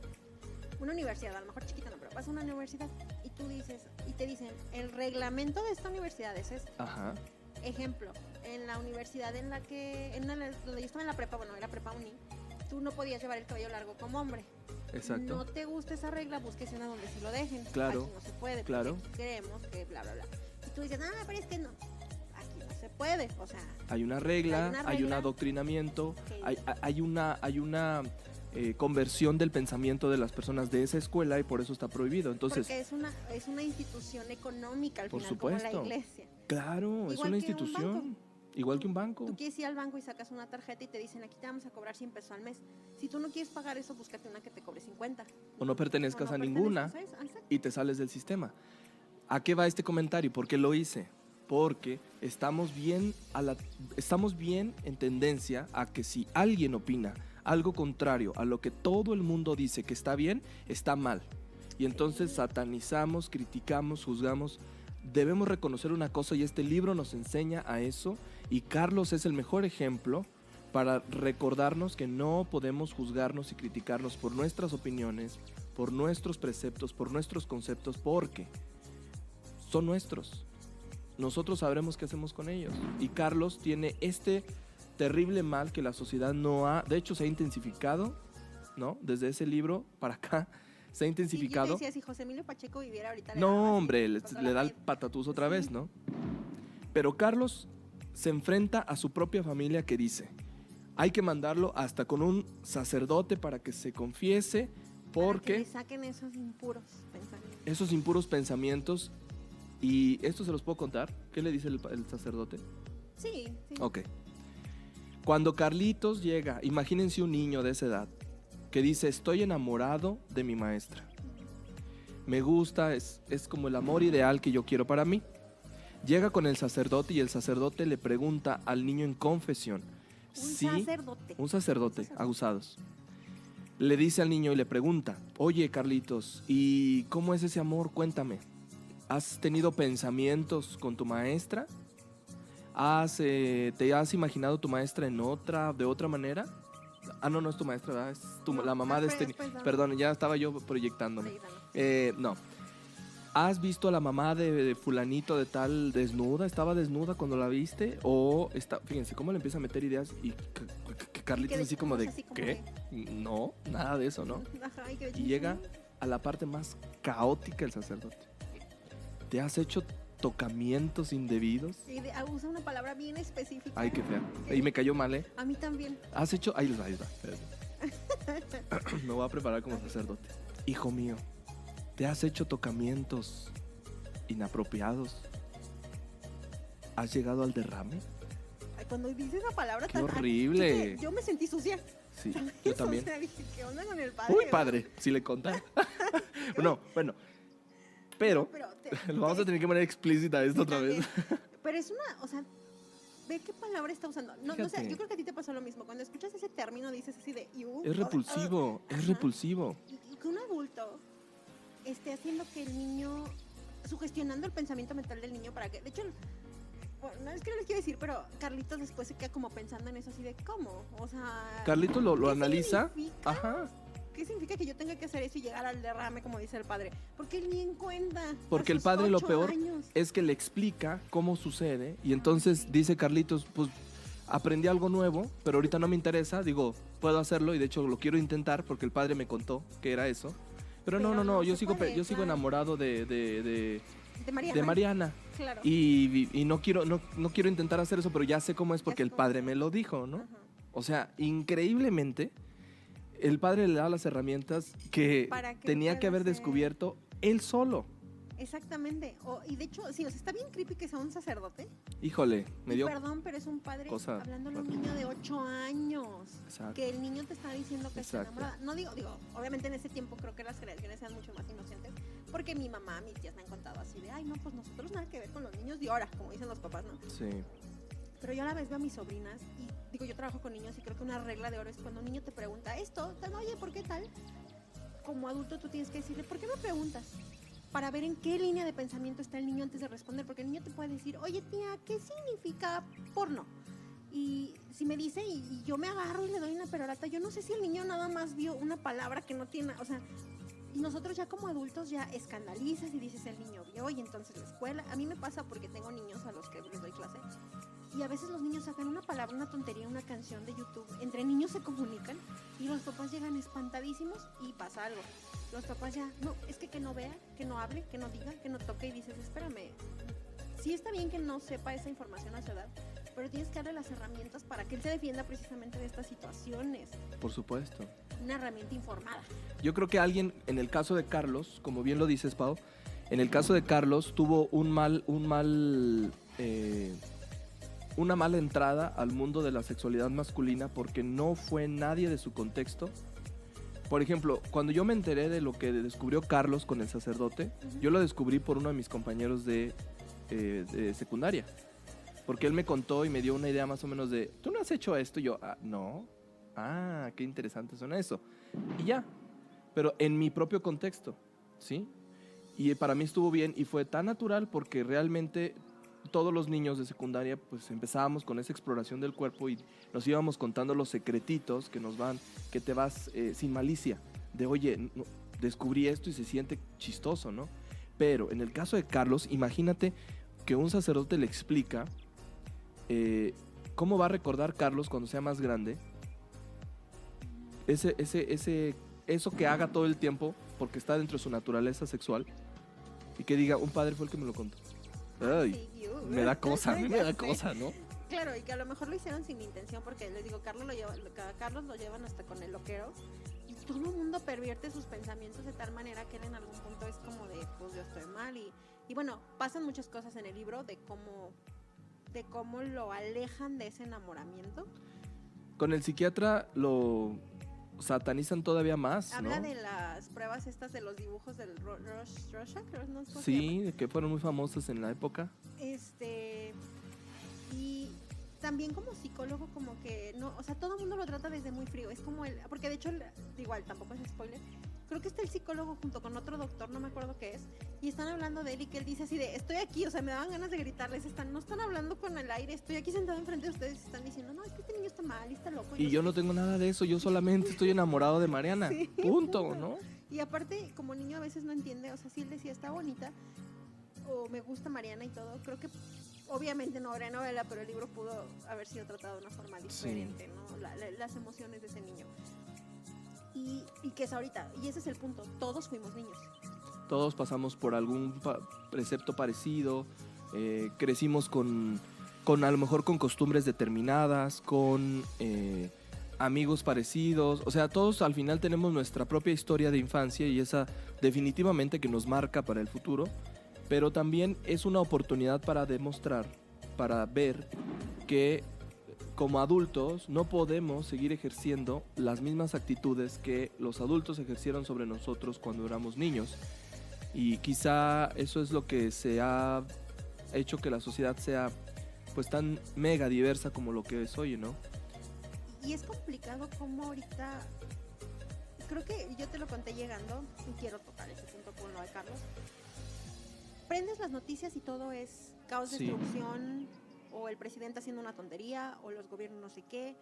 una universidad, a lo mejor chiquita no, pero vas a una universidad y tú dices, y te dicen, el reglamento de esta universidad es este. ajá, Ejemplo, en la universidad donde yo estaba en la prepa, bueno, era prepa uni, tú no podías llevar el cabello largo como hombre. exacto. No te gusta esa regla, busques una donde sí lo dejen. Claro, Aquí no se puede, claro. porque aquí creemos que bla, bla, bla. Y tú dices, pero es que no, aquí no se puede, o sea, Hay una regla, Hay una hay un regla adoctrinamiento, que- hay una conversión del pensamiento de las personas de esa escuela, y por eso está prohibido. Entonces, porque es una institución económica al Por final, como supuesto. la iglesia. claro, es Igual una que un institución, banco. igual que un banco. Tú quieres ir al banco y sacas una tarjeta y te dicen, aquí te vamos a cobrar 100 pesos al mes. Si tú no quieres pagar eso, búscate una que te cobre 50. O no pertenezcas O no a ninguna perteneces a eso. Exacto. y te sales del sistema. ¿A qué va este comentario? ¿Por qué lo hice? Porque estamos bien en tendencia a que si alguien opina algo contrario a lo que todo el mundo dice que está bien, está mal. Y entonces satanizamos, criticamos, juzgamos. Debemos reconocer una cosa, y este libro nos enseña a eso, y Carlos es el mejor ejemplo para recordarnos que no podemos juzgarnos y criticarnos por nuestras opiniones, por nuestros preceptos, por nuestros conceptos, porque son nuestros. Nosotros sabremos qué hacemos con ellos. Y Carlos tiene este terrible mal que la sociedad no ha, de hecho se ha intensificado, ¿no? Desde ese libro para acá se ha Sí, yo intensificado. te decía, si José Emilio Pacheco viviera ahorita... le daba No, así, hombre, contra le la da el pared. patatús otra Sí. vez, ¿no? Pero Carlos se enfrenta a su propia familia, que dice, hay que mandarlo hasta con un sacerdote para que se confiese, Para que porque le saquen esos impuros pensamientos. esos impuros pensamientos, y esto se los puedo contar, ¿qué le dice el sacerdote? Sí, sí. Ok. Cuando Carlitos llega, imagínense un niño de esa edad, que dice, estoy enamorado de mi maestra. Me gusta, es como el amor ideal que yo quiero para mí. Llega con el sacerdote, y el sacerdote le pregunta al niño en confesión. Un sacerdote, acusados. Le dice al niño y le pregunta, oye Carlitos, ¿y cómo es ese amor? Cuéntame. ¿Has tenido pensamientos con tu maestra? ¿Te has imaginado tu maestra de otra manera? Ah, no es tu maestra, ¿verdad? Es No, la mamá de este... después, Perdón, ya estaba yo proyectándome. Proyectando. No. ¿Has visto a la mamá de fulanito de tal desnuda? ¿Estaba desnuda cuando la viste? O está, fíjense cómo le empieza a meter ideas, y que Carlitos de así como de, así como ¿qué? No, nada de eso, ¿no? Ajá, y que Y llega a la parte más caótica del sacerdote. ¿Te has hecho tocamientos indebidos? y usa una palabra bien específica. Ay, qué fea. Y me cayó mal, ¿eh? A mí también. ¿Has hecho...? Ahí les va, espérate. Me voy a preparar como sacerdote. Hijo mío, ¿te has hecho tocamientos inapropiados? ¿Has llegado al derrame? Ay, cuando dice esa palabra ¡Qué horrible! Yo me sentí sucia. Sí, ¿Sabes? yo también. O sea, dije, ¿qué onda con el padre? Uy, padre, si le contara. No, bueno. Pero lo vamos a tener que poner explícita esto otra vez. Pero es una, o sea, ve qué palabra está usando. No sé, Fíjate. yo creo que a ti te pasó lo mismo. Cuando escuchas ese término dices así de "Iu", Es repulsivo, Ajá. es repulsivo. Y que un adulto esté haciendo que el niño, sugestionando el pensamiento mental del niño para que, de hecho, no es que no les quiero decir, pero Carlitos después se queda como pensando en eso así de ¿cómo? O sea, Carlitos lo ¿qué analiza. significa? Ajá. ¿Qué significa que yo tenga que hacer eso y llegar al derrame, como dice el padre? Porque él ni en cuenta. Porque el padre lo peor es que le explica cómo sucede y entonces dice Carlitos, pues aprendí algo nuevo, pero ahorita no me interesa, digo, puedo hacerlo y de hecho lo quiero intentar porque el padre me contó que era eso. Pero no, yo sigo enamorado de Mariana. Claro. Y no quiero intentar hacer eso, pero ya sé cómo es porque el padre me lo dijo, ¿no? Ajá. O sea, increíblemente, el padre le da las herramientas que tenía que haber descubierto él solo. Exactamente. Y de hecho, sí, o sea, está bien creepy que sea un sacerdote. Híjole, me dio Perdón, pero es un padre hablándole a un niño de 8 años. Exacto. Que el niño te está diciendo que está Exacto. enamorada. No digo, obviamente en ese tiempo creo que las creaciones eran mucho más inocentes. Porque mi mamá, mis tías me han contado así de, ay, no, pues nosotros nada que ver con los niños de ahora, como dicen los papás, ¿no? Sí. Pero yo a la vez veo a mis sobrinas y digo, yo trabajo con niños y creo que una regla de oro es cuando un niño te pregunta esto, oye, ¿por qué tal? Como adulto tú tienes que decirle, ¿por qué me preguntas? Para ver en qué línea de pensamiento está el niño antes de responder, porque el niño te puede decir, oye tía, ¿qué significa porno? Y si me dice y yo me agarro y le doy una perorata, yo no sé si el niño nada más vio una palabra que no tiene, o sea, y nosotros ya como adultos ya escandalizas y dices el niño vio y entonces la escuela, a mí me pasa porque tengo niños a los que les doy clase y a veces los niños sacan una palabra, una tontería, una canción de YouTube, entre niños se comunican y los papás llegan espantadísimos y pasa algo. Los papás ya, no, es que no vea, que no hable, que no diga, que no toque y dices, espérame, sí está bien que no sepa esa información a su edad, pero tienes que darle las herramientas para que él se defienda precisamente de estas situaciones. Por supuesto. Una herramienta informada. Yo creo que alguien, en el caso de Carlos, como bien lo dices, Pau, en el caso de Carlos tuvo una mala entrada al mundo de la sexualidad masculina porque no fue nadie de su contexto. Por ejemplo, cuando yo me enteré de lo que descubrió Carlos con el sacerdote, yo lo descubrí por uno de mis compañeros de secundaria. Porque él me contó y me dio una idea más o menos de, ¿tú no has hecho esto? Y yo, no. Qué interesante suena eso. Y ya. Pero en mi propio contexto, ¿sí? Y para mí estuvo bien y fue tan natural porque realmente todos los niños de secundaria pues empezábamos con esa exploración del cuerpo y nos íbamos contando los secretitos que te vas sin malicia, de oye, no, descubrí esto y se siente chistoso, ¿no? Pero en el caso de Carlos, imagínate que un sacerdote le explica cómo va a recordar Carlos cuando sea más grande eso que haga todo el tiempo porque está dentro de su naturaleza sexual y que diga, un padre fue el que me lo contó. Ay, me da cosa, a mí me da cosa, ¿no? Claro, y que a lo mejor lo hicieron sin intención porque les digo, Carlos lo llevan hasta con el loquero y todo el mundo pervierte sus pensamientos de tal manera que él en algún punto es como de, pues yo estoy mal y bueno, pasan muchas cosas en el libro de cómo lo alejan de ese enamoramiento. Con el psiquiatra lo satanizan todavía más, ¿no? Habla de las pruebas estas de los dibujos del Rorschach, ¿no? Sí, que fueron muy famosas en la época. Y también como psicólogo como que no, o sea, todo el mundo lo trata desde muy frío, es como porque de hecho igual tampoco es spoiler, creo que está el psicólogo junto con otro doctor, no me acuerdo qué es, y están hablando de él y que él dice así de, estoy aquí, o sea, me daban ganas de gritarles, no están hablando con el aire, estoy aquí sentado enfrente de ustedes y están diciendo, no, es que este niño está mal, está loco. Y yo no tengo nada de eso, yo solamente estoy enamorado de Mariana, sí, punto, ¿no? Y aparte, como niño a veces no entiende, o sea, si él decía, está bonita, o me gusta Mariana y todo, creo que obviamente no era novela, pero el libro pudo haber sido tratado de una forma diferente, sí. ¿No? Las emociones de ese niño. Y que es ahorita, y ese es el punto, todos fuimos niños. Todos pasamos por algún precepto parecido, crecimos con a lo mejor con costumbres determinadas, con amigos parecidos, o sea, todos al final tenemos nuestra propia historia de infancia y esa definitivamente que nos marca para el futuro, pero también es una oportunidad para demostrar, para ver que como adultos no podemos seguir ejerciendo las mismas actitudes que los adultos ejercieron sobre nosotros cuando éramos niños. Y quizá eso es lo que se ha hecho que la sociedad sea pues tan mega diversa como lo que es hoy, ¿no? Y es complicado como ahorita, creo que yo te lo conté llegando y quiero tocar ese punto con lo de Carlos. Prendes las noticias y todo es caos, destrucción, o el presidente haciendo una tontería, o los gobiernos no sé qué,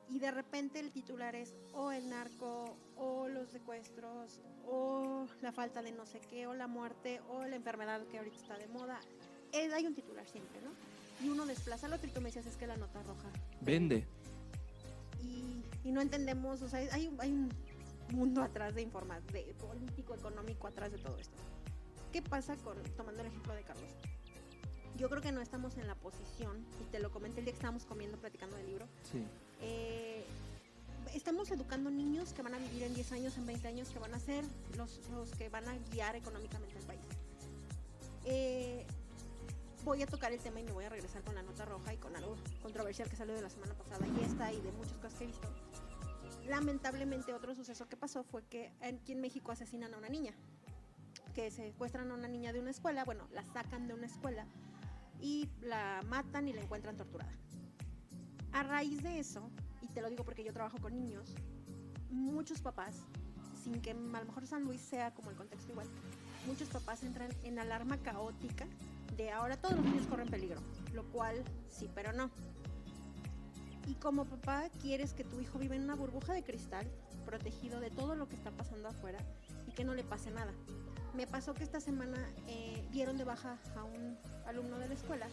y de repente el titular es o el narco, o los secuestros, o la falta de no sé qué, o la muerte, o la enfermedad que ahorita está de moda. Hay un titular siempre, ¿no? Y uno desplaza al otro y tú me decías, es que la nota roja Vende. Y no entendemos, o sea, hay un mundo atrás de de político, económico atrás de todo esto. ¿Qué pasa tomando el ejemplo de Carlos? Yo creo que no estamos en la posición, y te lo comenté el día que estábamos comiendo, platicando del libro. Sí. Estamos educando niños que van a vivir en 10 años, en 20 años, que van a ser los que van a guiar económicamente al país. Voy a tocar el tema y me voy a regresar con la nota roja y con algo controversial que salió de la semana pasada y de muchas cosas que he visto. Lamentablemente, otro suceso que pasó fue que aquí en México asesinan a una niña, que secuestran a una niña de una escuela, bueno, la sacan de una escuela y la matan y la encuentran torturada. A raíz de eso, y te lo digo porque yo trabajo con niños, muchos papás, sin que a lo mejor San Luis sea como el contexto igual, muchos papás entran en alarma caótica de ahora todos los niños corren peligro, lo cual sí, pero no. Y como papá quieres que tu hijo viva en una burbuja de cristal, protegido de todo lo que está pasando afuera y que no le pase nada. Me pasó que esta semana dieron de baja a un alumno de la escuela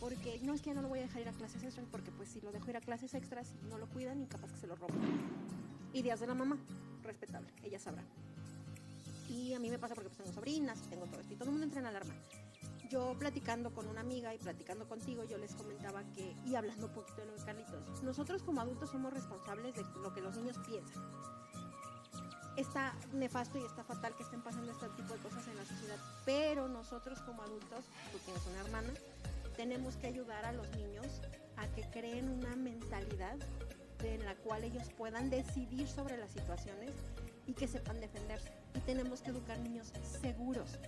porque no, es que ya no lo voy a dejar ir a clases extras, porque pues si lo dejo ir a clases extras y no lo cuidan y capaz que se lo roban. Y días de la mamá, respetable, ella sabrá. Y a mí me pasa porque pues tengo sobrinas y tengo todo esto y todo el mundo entra en alarma. Yo platicando con una amiga y platicando contigo, yo les comentaba que, y hablando un poquito de lo de Carlitos, nosotros como adultos somos responsables de lo que los niños piensan. Está nefasto y está fatal que estén pasando este tipo de cosas en la sociedad, pero nosotros como adultos, tú tienes una hermana, tenemos que ayudar a los niños a que creen una mentalidad en la cual ellos puedan decidir sobre las situaciones y que sepan defenderse. Y tenemos que educar niños seguros.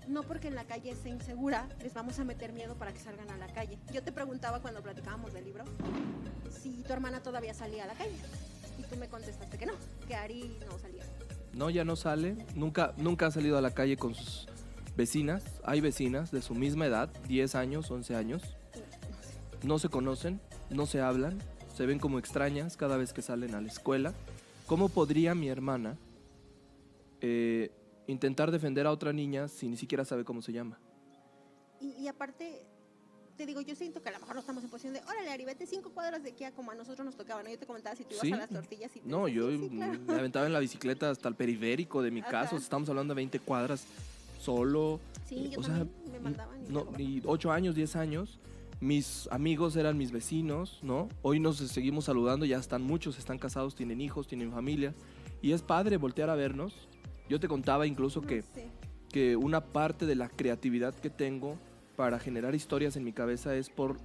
No porque en la calle sea insegura, les vamos a meter miedo para que salgan a la calle. Yo te preguntaba cuando platicábamos del libro si tu hermana todavía salía a la calle. Y tú me contestaste que no, que Ari no salía. No, ya no sale. Nunca ha salido a la calle con sus vecinas. Hay vecinas de su misma edad, 10 años, 11 años. No se conocen, no se hablan, se ven como extrañas cada vez que salen a la escuela. ¿Cómo podría mi hermana intentar defender a otra niña si ni siquiera sabe cómo se llama? Y aparte, te digo, yo siento que a lo mejor no estamos en posición de, órale, Ari, vete 5 cuadras de aquí a como a nosotros nos tocaba, ¿no? Yo te comentaba si tú ibas a las tortillas y te No, decía, yo sí, claro. me aventaba en la bicicleta hasta el periférico de mi casa. O sea, estamos hablando de 20 cuadras solo. Sí, yo también me mandaban. Y 8 años, 10 años. Mis amigos eran mis vecinos, ¿no? Hoy nos seguimos saludando, ya están muchos, están casados, tienen hijos, tienen familia. Y es padre voltear a vernos. Yo te contaba incluso que una parte de la creatividad que tengo para generar historias en mi cabeza es por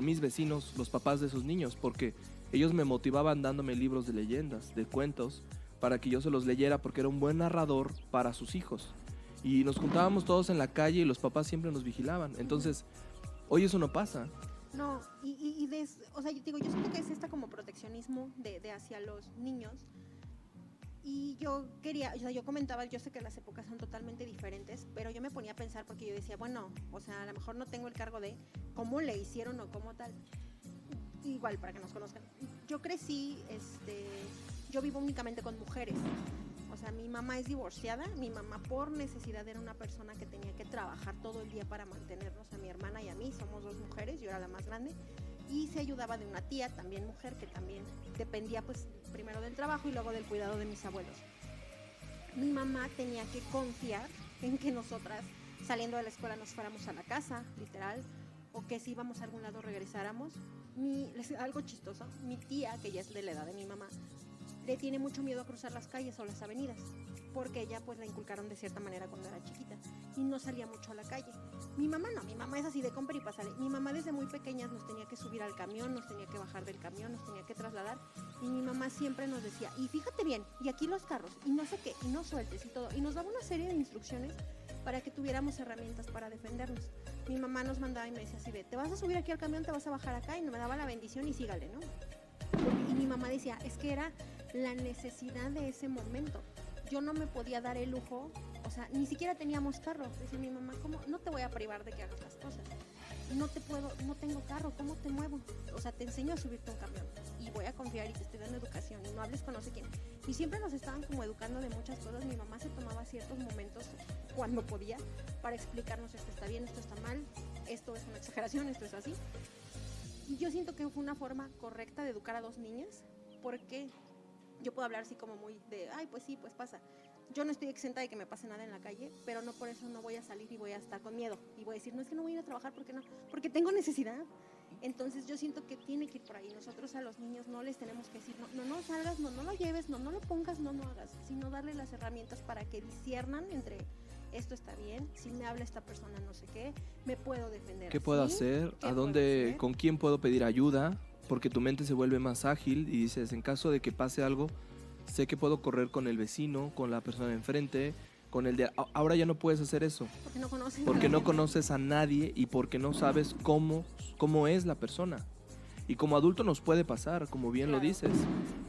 mis vecinos, los papás de esos niños, porque ellos me motivaban dándome libros de leyendas, de cuentos, para que yo se los leyera, porque era un buen narrador para sus hijos. Y nos juntábamos todos en la calle y los papás siempre nos vigilaban. Entonces, hoy eso no pasa. No, o sea, yo digo, yo siento que es como proteccionismo de hacia los niños. Y yo quería, o sea, yo comentaba, yo sé que las épocas son totalmente diferentes, pero yo me ponía a pensar porque yo decía, bueno, o sea, a lo mejor no tengo el cargo de cómo le hicieron o cómo tal. Igual, para que nos conozcan. Yo crecí, yo vivo únicamente con mujeres. O sea, mi mamá es divorciada, mi mamá por necesidad era una persona que tenía que trabajar todo el día para mantenernos a mi hermana y a mí, somos 2 mujeres, yo era la más grande. Y se ayudaba de una tía, también mujer, que también dependía pues primero del trabajo y luego del cuidado de mis abuelos. Mi mamá tenía que confiar en que nosotras saliendo de la escuela nos fuéramos a la casa, literal, o que si íbamos a algún lado regresáramos. Algo chistoso, mi tía, que ya es de la edad de mi mamá, le tiene mucho miedo a cruzar las calles o las avenidas, porque ella pues la inculcaron de cierta manera cuando era chiquita y no salía mucho a la calle. Mi mamá no, mi mamá es así de compra y pásale. Mi mamá desde muy pequeñas nos tenía que subir al camión, nos tenía que bajar del camión, nos tenía que trasladar y mi mamá siempre nos decía, y fíjate bien, y aquí los carros, y no sé qué, y no sueltes y todo, y nos daba una serie de instrucciones para que tuviéramos herramientas para defendernos. Mi mamá nos mandaba y me decía así de, te vas a subir aquí al camión, te vas a bajar acá, y me daba la bendición y sígale, ¿no? Y mi mamá decía, es que era la necesidad de ese momento. Yo no me podía dar el lujo, o sea, ni siquiera teníamos carro. Decía mi mamá, ¿cómo? No te voy a privar de que hagas las cosas. no tengo carro, ¿cómo te muevo? O sea, te enseño a subirte a un camión y voy a confiar y te estoy dando educación y no hables con no sé quién. Y siempre nos estaban como educando de muchas cosas. Mi mamá se tomaba ciertos momentos cuando podía para explicarnos esto está bien, esto está mal, esto es una exageración, esto es así. Y yo siento que fue una forma correcta de educar a dos niñas, porque yo puedo hablar así como muy de, ay, pues sí, pues pasa. Yo no estoy exenta de que me pase nada en la calle, pero no por eso no voy a salir y voy a estar con miedo. Y voy a decir, no, es que no voy a ir a trabajar, ¿por qué no? Porque tengo necesidad. Entonces yo siento que tiene que ir por ahí. Nosotros a los niños no les tenemos que decir, no salgas, no lo lleves, no lo pongas, no hagas, sino darle las herramientas para que disciernan entre esto está bien, si me habla esta persona no sé qué, me puedo defender. ¿Qué puedo hacer? ¿A dónde, con quién puedo pedir ayuda? Porque tu mente se vuelve más ágil y dices, en caso de que pase algo, sé que puedo correr con el vecino, con la persona de enfrente, con el de... Ahora ya no puedes hacer eso. Porque no conoces a nadie y porque no sabes cómo es la persona. Y como adulto nos puede pasar, como bien lo dices.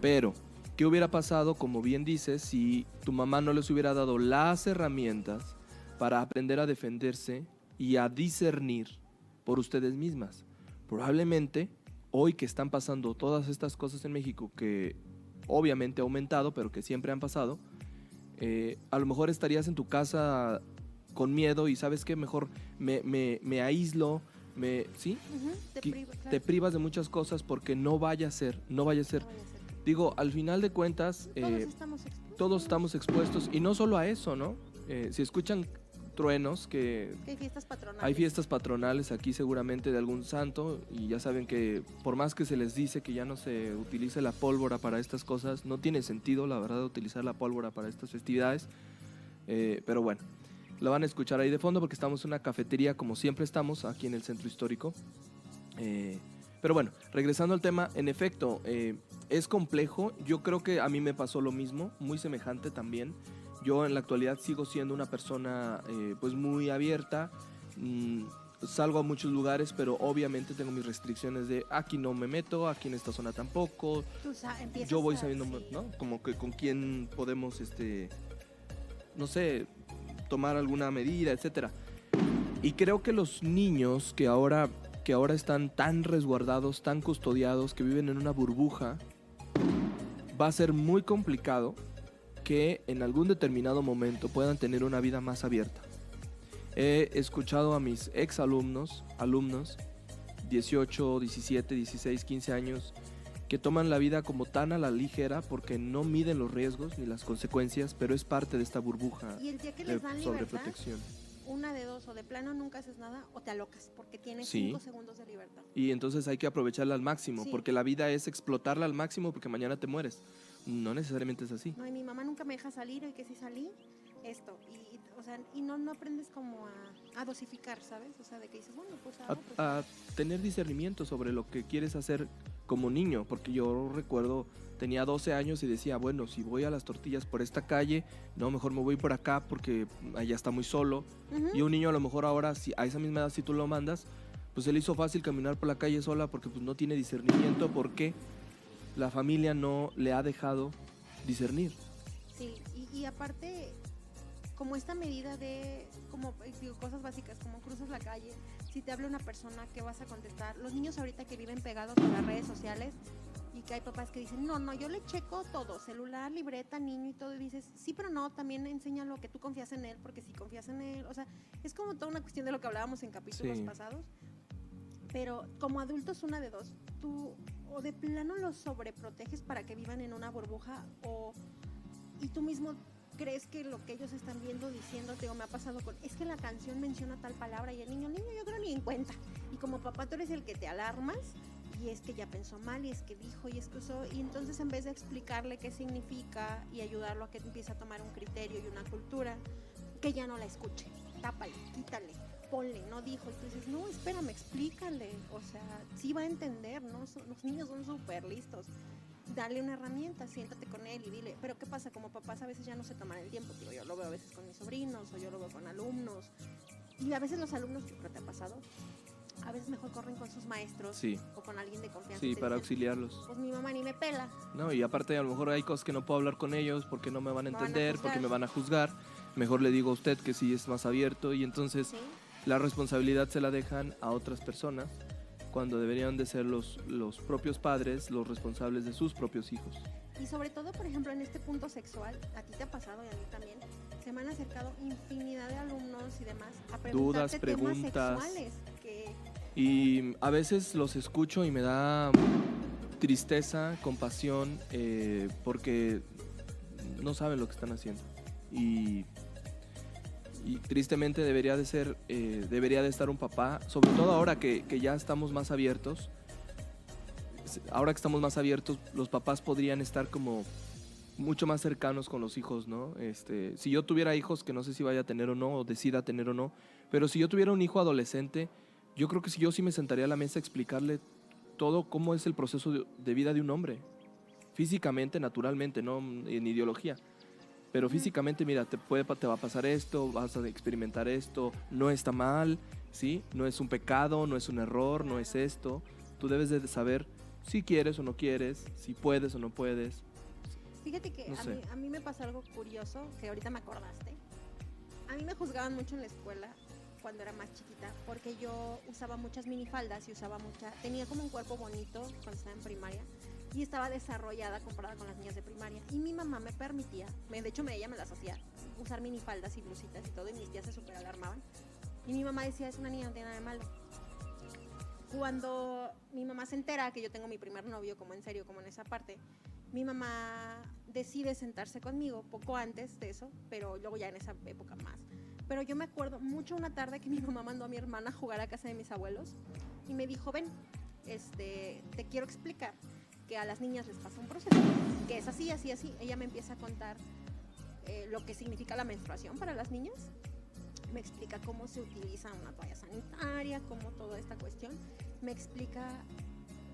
Pero, ¿qué hubiera pasado, como bien dices, si tu mamá no les hubiera dado las herramientas para aprender a defenderse y a discernir por ustedes mismas? Probablemente, hoy que están pasando todas estas cosas en México, que obviamente ha aumentado, pero que siempre han pasado, a lo mejor estarías en tu casa con miedo y ¿sabes qué? Mejor me aíslo, ¿sí? Te privas de muchas cosas porque no vaya a ser. Digo, al final de cuentas, todos estamos expuestos y no solo a eso, ¿no? Si escuchan truenos, que hay fiestas patronales aquí seguramente de algún santo y ya saben que por más que se les dice que ya no se utilice la pólvora para estas cosas, no tiene sentido la verdad utilizar la pólvora para estas festividades, pero bueno, lo van a escuchar ahí de fondo porque estamos en una cafetería como siempre estamos aquí en el centro histórico, pero bueno, regresando al tema, en efecto, es complejo. Yo creo que a mí me pasó lo mismo, muy semejante también. Yo en la actualidad sigo siendo una persona pues muy abierta, salgo a muchos lugares, pero obviamente tengo mis restricciones de aquí no me meto, aquí en esta zona tampoco. Yo voy sabiendo, ¿no? Como que con quién podemos, no sé, tomar alguna medida, etcétera. Y creo que los niños que ahora están tan resguardados, tan custodiados, que viven en una burbuja, va a ser muy complicado que en algún determinado momento puedan tener una vida más abierta. He escuchado a mis ex alumnos, 18, 17, 16, 15 años, que toman la vida como tan a la ligera porque no miden los riesgos ni las consecuencias, pero es parte de esta burbuja de sobreprotección. Una de dos, o de plano nunca haces nada o te alocas porque tienes 5 segundos de libertad. Y entonces hay que aprovecharla al máximo, porque la vida es explotarla al máximo porque mañana te mueres. No necesariamente es así. No, y mi mamá nunca me deja salir, y que si salí, esto. O sea, y no aprendes como a dosificar, ¿sabes? O sea, de que dices, bueno, pues... A tener discernimiento sobre lo que quieres hacer como niño, porque yo recuerdo, tenía 12 años y decía, bueno, si voy a las tortillas por esta calle, no, mejor me voy por acá porque allá está muy solo. Y un niño a lo mejor ahora, si a esa misma edad, si tú lo mandas, pues se le hizo fácil caminar por la calle sola porque pues no tiene discernimiento, porque la familia no le ha dejado discernir. Sí, y aparte, como esta medida de, como digo, cosas básicas, como cruzas la calle, si te habla una persona, ¿qué vas a contestar? Los niños ahorita que viven pegados a las redes sociales y que hay papás que dicen, no, yo le checo todo, celular, libreta, niño y todo, y dices, sí, pero no, también enséñalo que tú confías en él, porque si confías en él, o sea, es como toda una cuestión de lo que hablábamos en capítulos pasados, pero como adultos una de dos, tú o de plano los sobreproteges para que vivan en una burbuja y tú mismo crees que lo que ellos están viendo, diciéndote, o me ha pasado es que la canción menciona tal palabra y el niño yo creo ni en cuenta, y como papá tú eres el que te alarmas y es que ya pensó mal y es que dijo y es que usó, y entonces en vez de explicarle qué significa y ayudarlo a que empiece a tomar un criterio y una cultura, que ya no la escuche, tápale, quítale, ponle, no dijo, y tú dices, no, espérame, explícale, o sea, sí va a entender, ¿no? Los niños son súper listos. Dale una herramienta, siéntate con él y dile, pero ¿qué pasa? Como papás a veces ya no se toman el tiempo, yo lo veo a veces con mis sobrinos o yo lo veo con alumnos, y a veces los alumnos, yo creo que te ha pasado, a veces mejor corren con sus maestros o con alguien de confianza. Sí, para auxiliarlos. Pues mi mamá ni me pela. No, y aparte a lo mejor hay cosas que no puedo hablar con ellos porque no me van a entender, porque me van a juzgar. Mejor le digo a usted que sí es más abierto y entonces la responsabilidad se la dejan a otras personas cuando deberían de ser los propios padres los responsables de sus propios hijos. Y sobre todo, por ejemplo, en este punto sexual, a ti te ha pasado y a mí también, se me han acercado infinidad de alumnos y demás a Dudas, preguntarte preguntas. temas sexuales que... Y a veces los escucho y me da tristeza, compasión, porque no saben lo que están haciendo. Y tristemente debería de estar un papá, sobre todo ahora que ya estamos más abiertos. Ahora que estamos más abiertos, los papás podrían estar como mucho más cercanos con los hijos, ¿no? Si yo tuviera hijos, que no sé si vaya a tener o no, o decida tener o no, pero si yo tuviera un hijo adolescente, yo creo que yo sí me sentaría a la mesa a explicarle todo cómo es el proceso de vida de un hombre. Físicamente, naturalmente, no en ideología. Pero físicamente, mira, te va a pasar esto, vas a experimentar esto, no está mal, ¿sí? No es un pecado, no es un error, no es esto. Tú debes de saber si quieres o no quieres, si puedes o no puedes. Fíjate que No sé. a mí me pasó algo curioso, que ahorita me acordaste. A mí me juzgaban mucho en la escuela cuando era más chiquita, porque yo usaba muchas minifaldas y tenía como un cuerpo bonito cuando estaba en primaria y estaba desarrollada comparada con las niñas de primaria. Y mi mamá me permitía, de hecho ella me las hacía, usar minifaldas y blusitas y todo, y mis tías se súper alarmaban. Y mi mamá decía, es una niña, no tiene nada de malo. Cuando mi mamá se entera que yo tengo mi primer novio, como en serio, como en esa parte, mi mamá decide sentarse conmigo poco antes de eso, pero luego ya en esa época más. Pero yo me acuerdo mucho una tarde que mi mamá mandó a mi hermana a jugar a casa de mis abuelos y me dijo, ven, te quiero explicar que a las niñas les pasa un proceso, que es así, así, así. Ella me empieza a contar lo que significa la menstruación para las niñas. Me explica cómo se utiliza una toalla sanitaria, cómo toda esta cuestión. Me explica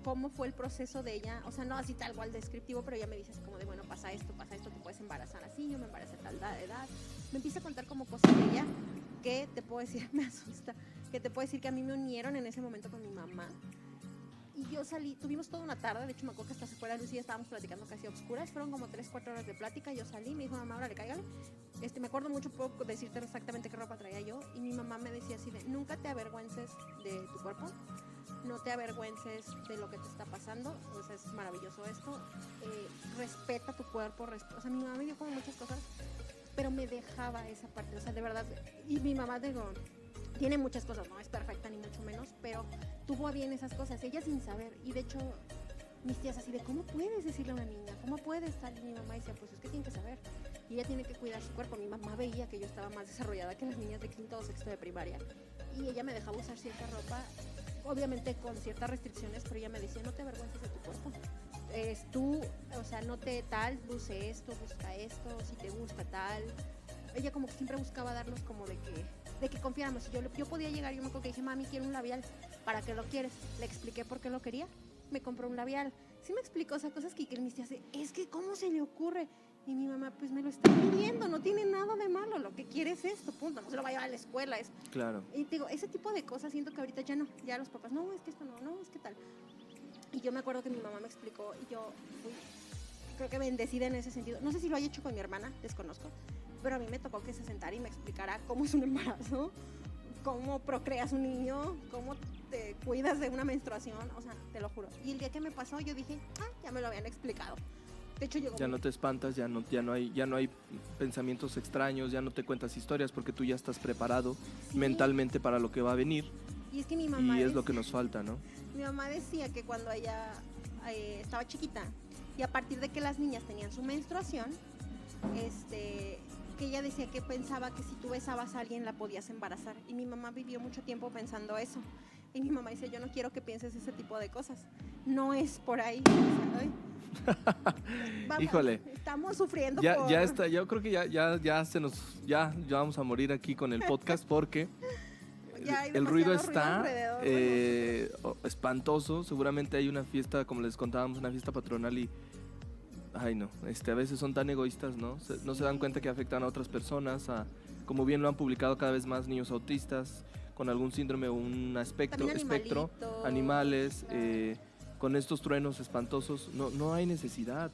cómo fue el proceso de ella, o sea, no así tal cual descriptivo, pero ella me dice así como de, bueno, pasa esto, te puedes embarazar así, yo me embaracé a tal edad. Me empieza a contar como cosas de ella que te puedo decir, me asusta, que te puedo decir que a mí me unieron en ese momento con mi mamá. Y yo salí, tuvimos toda una tarde, de hecho me acuerdo que hasta se fue la luz y ya estábamos platicando casi a oscuras, fueron como 3-4 horas de plática, yo salí, me dijo, mamá, órale, cáigale. Me acuerdo mucho, puedo decirte exactamente qué ropa traía yo, y mi mamá me decía así de, nunca te avergüences de tu cuerpo, no te avergüences de lo que te está pasando, o sea, es maravilloso esto, respeta tu cuerpo, o sea, mi mamá me dio como muchas cosas, pero me dejaba esa parte, o sea, de verdad, y mi mamá, digo, tiene muchas cosas, no es perfecta ni mucho menos, pero tuvo a bien esas cosas, ella sin saber, y de hecho, mis tías así de, ¿cómo puedes decirle a una niña? ¿Cómo puedes estar? Y mi mamá decía, pues es que tiene que saber, y ella tiene que cuidar su cuerpo. Mi mamá veía que yo estaba más desarrollada que las niñas de quinto o sexto de primaria, y ella me dejaba usar cierta ropa, obviamente con ciertas restricciones, pero ella me decía, no te avergüences de tu cuerpo, tú, o sea, no te tal, luce esto, busca esto, si te gusta tal. Ella como que siempre buscaba darnos como de que confiáramos. Yo podía llegar, yo me acuerdo que dije, mami, quiero un labial, ¿para qué lo quieres? Le expliqué por qué lo quería, me compró un labial. Sí me explicó, o sea, cosas que mis tías, es que ¿cómo se le ocurre? Y mi mamá, pues me lo está pidiendo, no tiene nada de malo, lo que quiere es esto, punto, no se lo va a llevar a la escuela. Claro. Y te digo, ese tipo de cosas siento que ahorita ya no, ya los papás, no, es que esto no, es que tal. Y yo me acuerdo que mi mamá me explicó y yo fui, creo que bendecida en ese sentido. No sé si lo haya hecho con mi hermana, desconozco, pero a mí me tocó que se sentara y me explicara cómo es un embarazo, cómo procreas un niño, cómo te cuidas de una menstruación, o sea, te lo juro. Y el día que me pasó yo dije, ya me lo habían explicado. De hecho, llegó ya no te espantas, ya no hay pensamientos extraños, ya no te cuentas historias porque tú ya estás preparado mentalmente para lo que va a venir. Y es que mi mamá es lo que nos falta, ¿no? Mi mamá decía que cuando ella estaba chiquita y a partir de que las niñas tenían su menstruación, que ella decía que pensaba que si tú besabas a alguien la podías embarazar. Y mi mamá vivió mucho tiempo pensando eso. Y mi mamá dice, yo no quiero que pienses ese tipo de cosas. No es por ahí. Vamos, híjole, estamos sufriendo ya está, yo creo que ya vamos a morir aquí con el podcast porque el ruido está espantoso. Seguramente hay una fiesta, como les contábamos, una fiesta patronal y ay no, a veces son tan egoístas, ¿no? No se dan cuenta que afectan a otras personas, como bien lo han publicado cada vez más, niños autistas con algún síndrome o un espectro, animales, con estos truenos espantosos. No hay necesidad,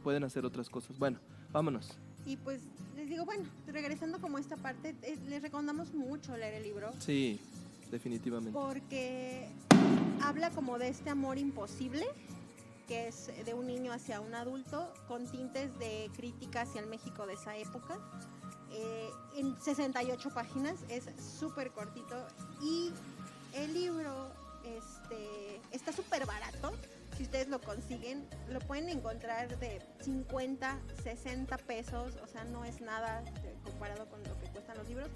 pueden hacer otras cosas. Bueno, vámonos. Y pues les digo, bueno, regresando como a esta parte, les recomendamos mucho leer el libro. Sí, definitivamente. Porque habla como de este amor imposible, que es de un niño hacia un adulto, con tintes de crítica hacia el México de esa época. En 68 páginas, es súper cortito. Y el libro está súper barato. Si ustedes lo consiguen, lo pueden encontrar de 50, 60 pesos, o sea, no es nada comparado con lo que cuestan los libros.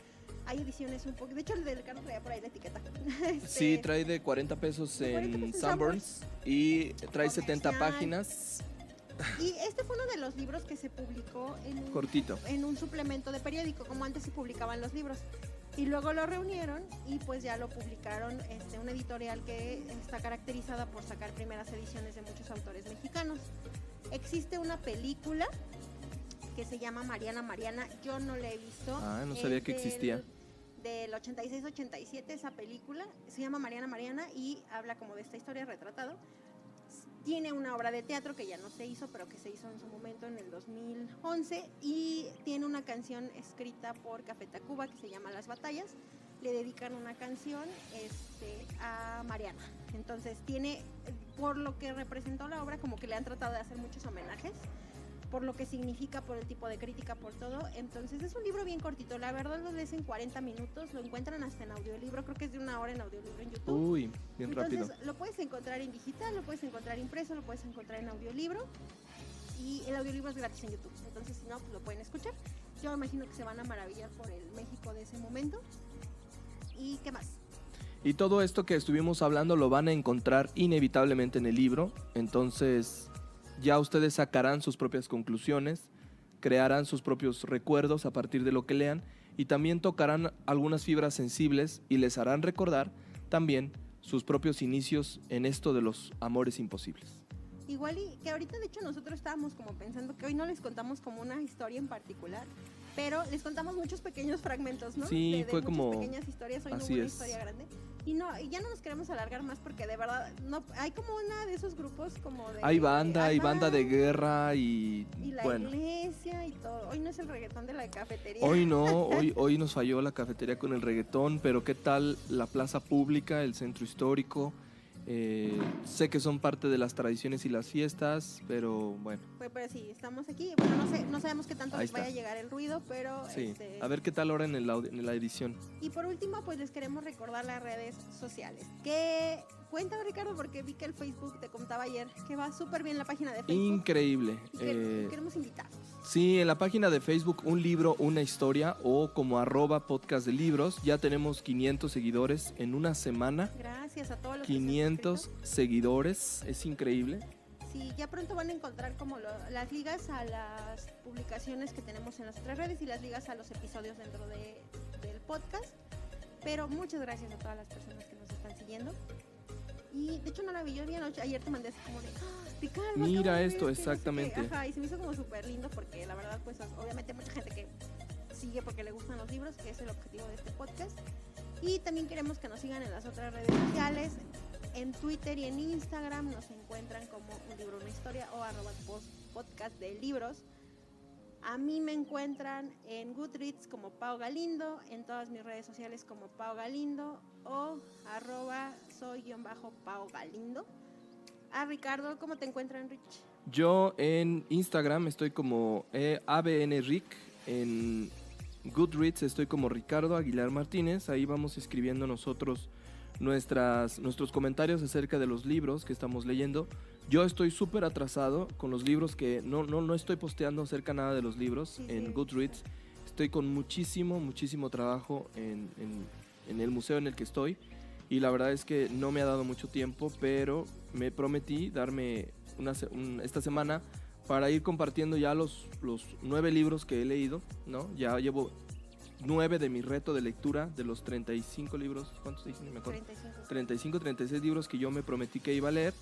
Hay ediciones un poco, de hecho el del Carlos traía por ahí la etiqueta. Sí, trae de 40 pesos en Sanborns y trae 70 páginas. Y este fue uno de los libros que se publicó cortito, en un suplemento de periódico, como antes se publicaban los libros. Y luego lo reunieron y pues ya lo publicaron una editorial que está caracterizada por sacar primeras ediciones de muchos autores mexicanos. Existe una película que se llama Mariana Mariana, yo no la he visto. No sabía que existía. Del 86-87 esa película, se llama Mariana Mariana y habla como de esta historia retratado. Tiene una obra de teatro que ya no se hizo, pero que se hizo en su momento en el 2011 y tiene una canción escrita por Café Tacuba que se llama Las Batallas. Le dedican una canción a Mariana. Entonces tiene, por lo que representó la obra, como que le han tratado de hacer muchos homenajes, por lo que significa, por el tipo de crítica, por todo. Entonces es un libro bien cortito, la verdad lo lees en 40 minutos, lo encuentran hasta en audiolibro, creo que es de 1 hora en audiolibro en YouTube. Uy, bien Entonces, rápido. Lo puedes encontrar en digital, lo puedes encontrar impreso, lo puedes encontrar en audiolibro y el audiolibro es gratis en YouTube, entonces si no, pues lo pueden escuchar. Yo me imagino que se van a maravillar por el México de ese momento. ¿Y qué más? Y todo esto que estuvimos hablando lo van a encontrar inevitablemente en el libro, entonces ya ustedes sacarán sus propias conclusiones, crearán sus propios recuerdos a partir de lo que lean y también tocarán algunas fibras sensibles y les harán recordar también sus propios inicios en esto de los amores imposibles. Igual y que ahorita de hecho nosotros estábamos como pensando que hoy no les contamos como una historia en particular, pero les contamos muchos pequeños fragmentos, ¿no? Sí, de fue muchas como pequeñas historias, hoy no así hubo una es. historia grande. Y ya no nos queremos alargar más porque de verdad no hay como una de esos grupos como de Hay banda de guerra y la bueno, iglesia y todo. Hoy no es el reggaetón de la cafetería. hoy no, hoy nos falló la cafetería con el reggaetón, pero ¿qué tal la plaza pública, el centro histórico? Sé que son parte de las tradiciones y las fiestas, pero bueno. Pero sí, estamos aquí. Bueno, no sabemos qué tanto Ahí les vaya a está. llegar el ruido, pero... Sí, a ver qué tal ahora en la edición. Y por último, pues les queremos recordar las redes sociales. Cuéntame, Ricardo, porque vi que el Facebook, te contaba ayer, que va súper bien la página de Facebook. Increíble. Y queremos invitarlos. Sí, en la página de Facebook, Un Libro, Una Historia, o como @podcast de libros, ya tenemos 500 seguidores en una semana. Gracias a todos los 500 seguidores, es increíble. Sí, ya pronto van a encontrar como las ligas a las publicaciones que tenemos en las otras redes y las ligas a los episodios dentro del podcast. Pero muchas gracias a todas las personas que nos están siguiendo. Y de hecho no la vi, yo ayer te mandé así como de Ricardo, mira esto, exactamente. Ajá, y se me hizo como súper lindo porque la verdad pues obviamente hay mucha gente que sigue porque le gustan los libros, que es el objetivo de este podcast. Y también queremos que nos sigan en las otras redes sociales, en Twitter y en Instagram nos encuentran como Un Libro, Una Historia o @podcast de libros. A mí me encuentran en Goodreads como Pau Galindo, en todas mis redes sociales como Pau Galindo o @soy_Pau Galindo. A Ricardo, ¿cómo te encuentran, Rich? Yo en Instagram estoy como ABNRick, en Goodreads estoy como Ricardo Aguilar Martínez, ahí vamos escribiendo nosotros nuestros comentarios acerca de los libros que estamos leyendo. Yo estoy súper atrasado con los libros, que no estoy posteando acerca nada de los libros en Goodreads. Estoy con muchísimo trabajo en el museo en el que estoy y la verdad es que no me ha dado mucho tiempo, pero me prometí darme esta semana para ir compartiendo ya los 9 libros que he leído, ¿no? Ya llevo 9 de mi reto de lectura de los 35 libros, ¿cuántos dije? No me acuerdo. 36 libros que yo me prometí que iba a leer.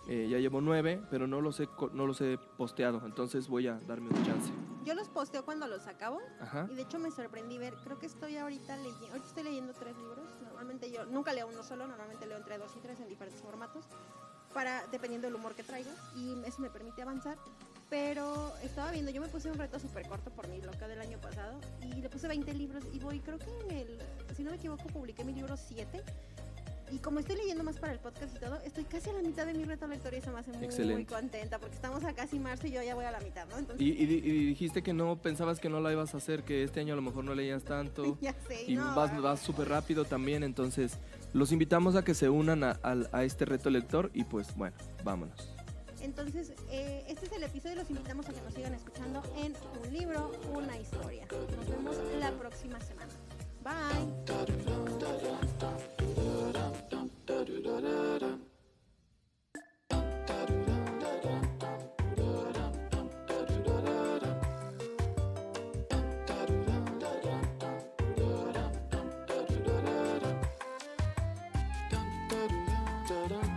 Ya llevo 9, pero no los he posteado, entonces voy a darme un chance. Yo los posteo cuando los acabo. Ajá. Y de hecho me sorprendí ver, creo que estoy ahorita estoy leyendo 3 libros. Normalmente yo nunca leo uno solo, normalmente leo entre 2 y 3 en diferentes formatos, dependiendo del humor que traiga, y eso me permite avanzar. Pero estaba viendo, yo me puse un reto súper corto por mi bloque del año pasado y le puse 20 libros y voy, creo que si no me equivoco, publiqué mi libro 7. Y como estoy leyendo más para el podcast y todo, estoy casi a la mitad de mi reto lector y eso me hace muy contenta porque estamos a casi marzo y yo ya voy a la mitad, ¿no? Entonces, y dijiste que no, pensabas que no la ibas a hacer, que este año a lo mejor no leías tanto. Ya sé, y no, vas súper rápido también, entonces los invitamos a que se unan a este reto lector y pues bueno, vámonos. Entonces, este es el episodio y los invitamos a que nos sigan escuchando en Un Libro, Una Historia. Nos vemos la próxima semana. Bye. Da da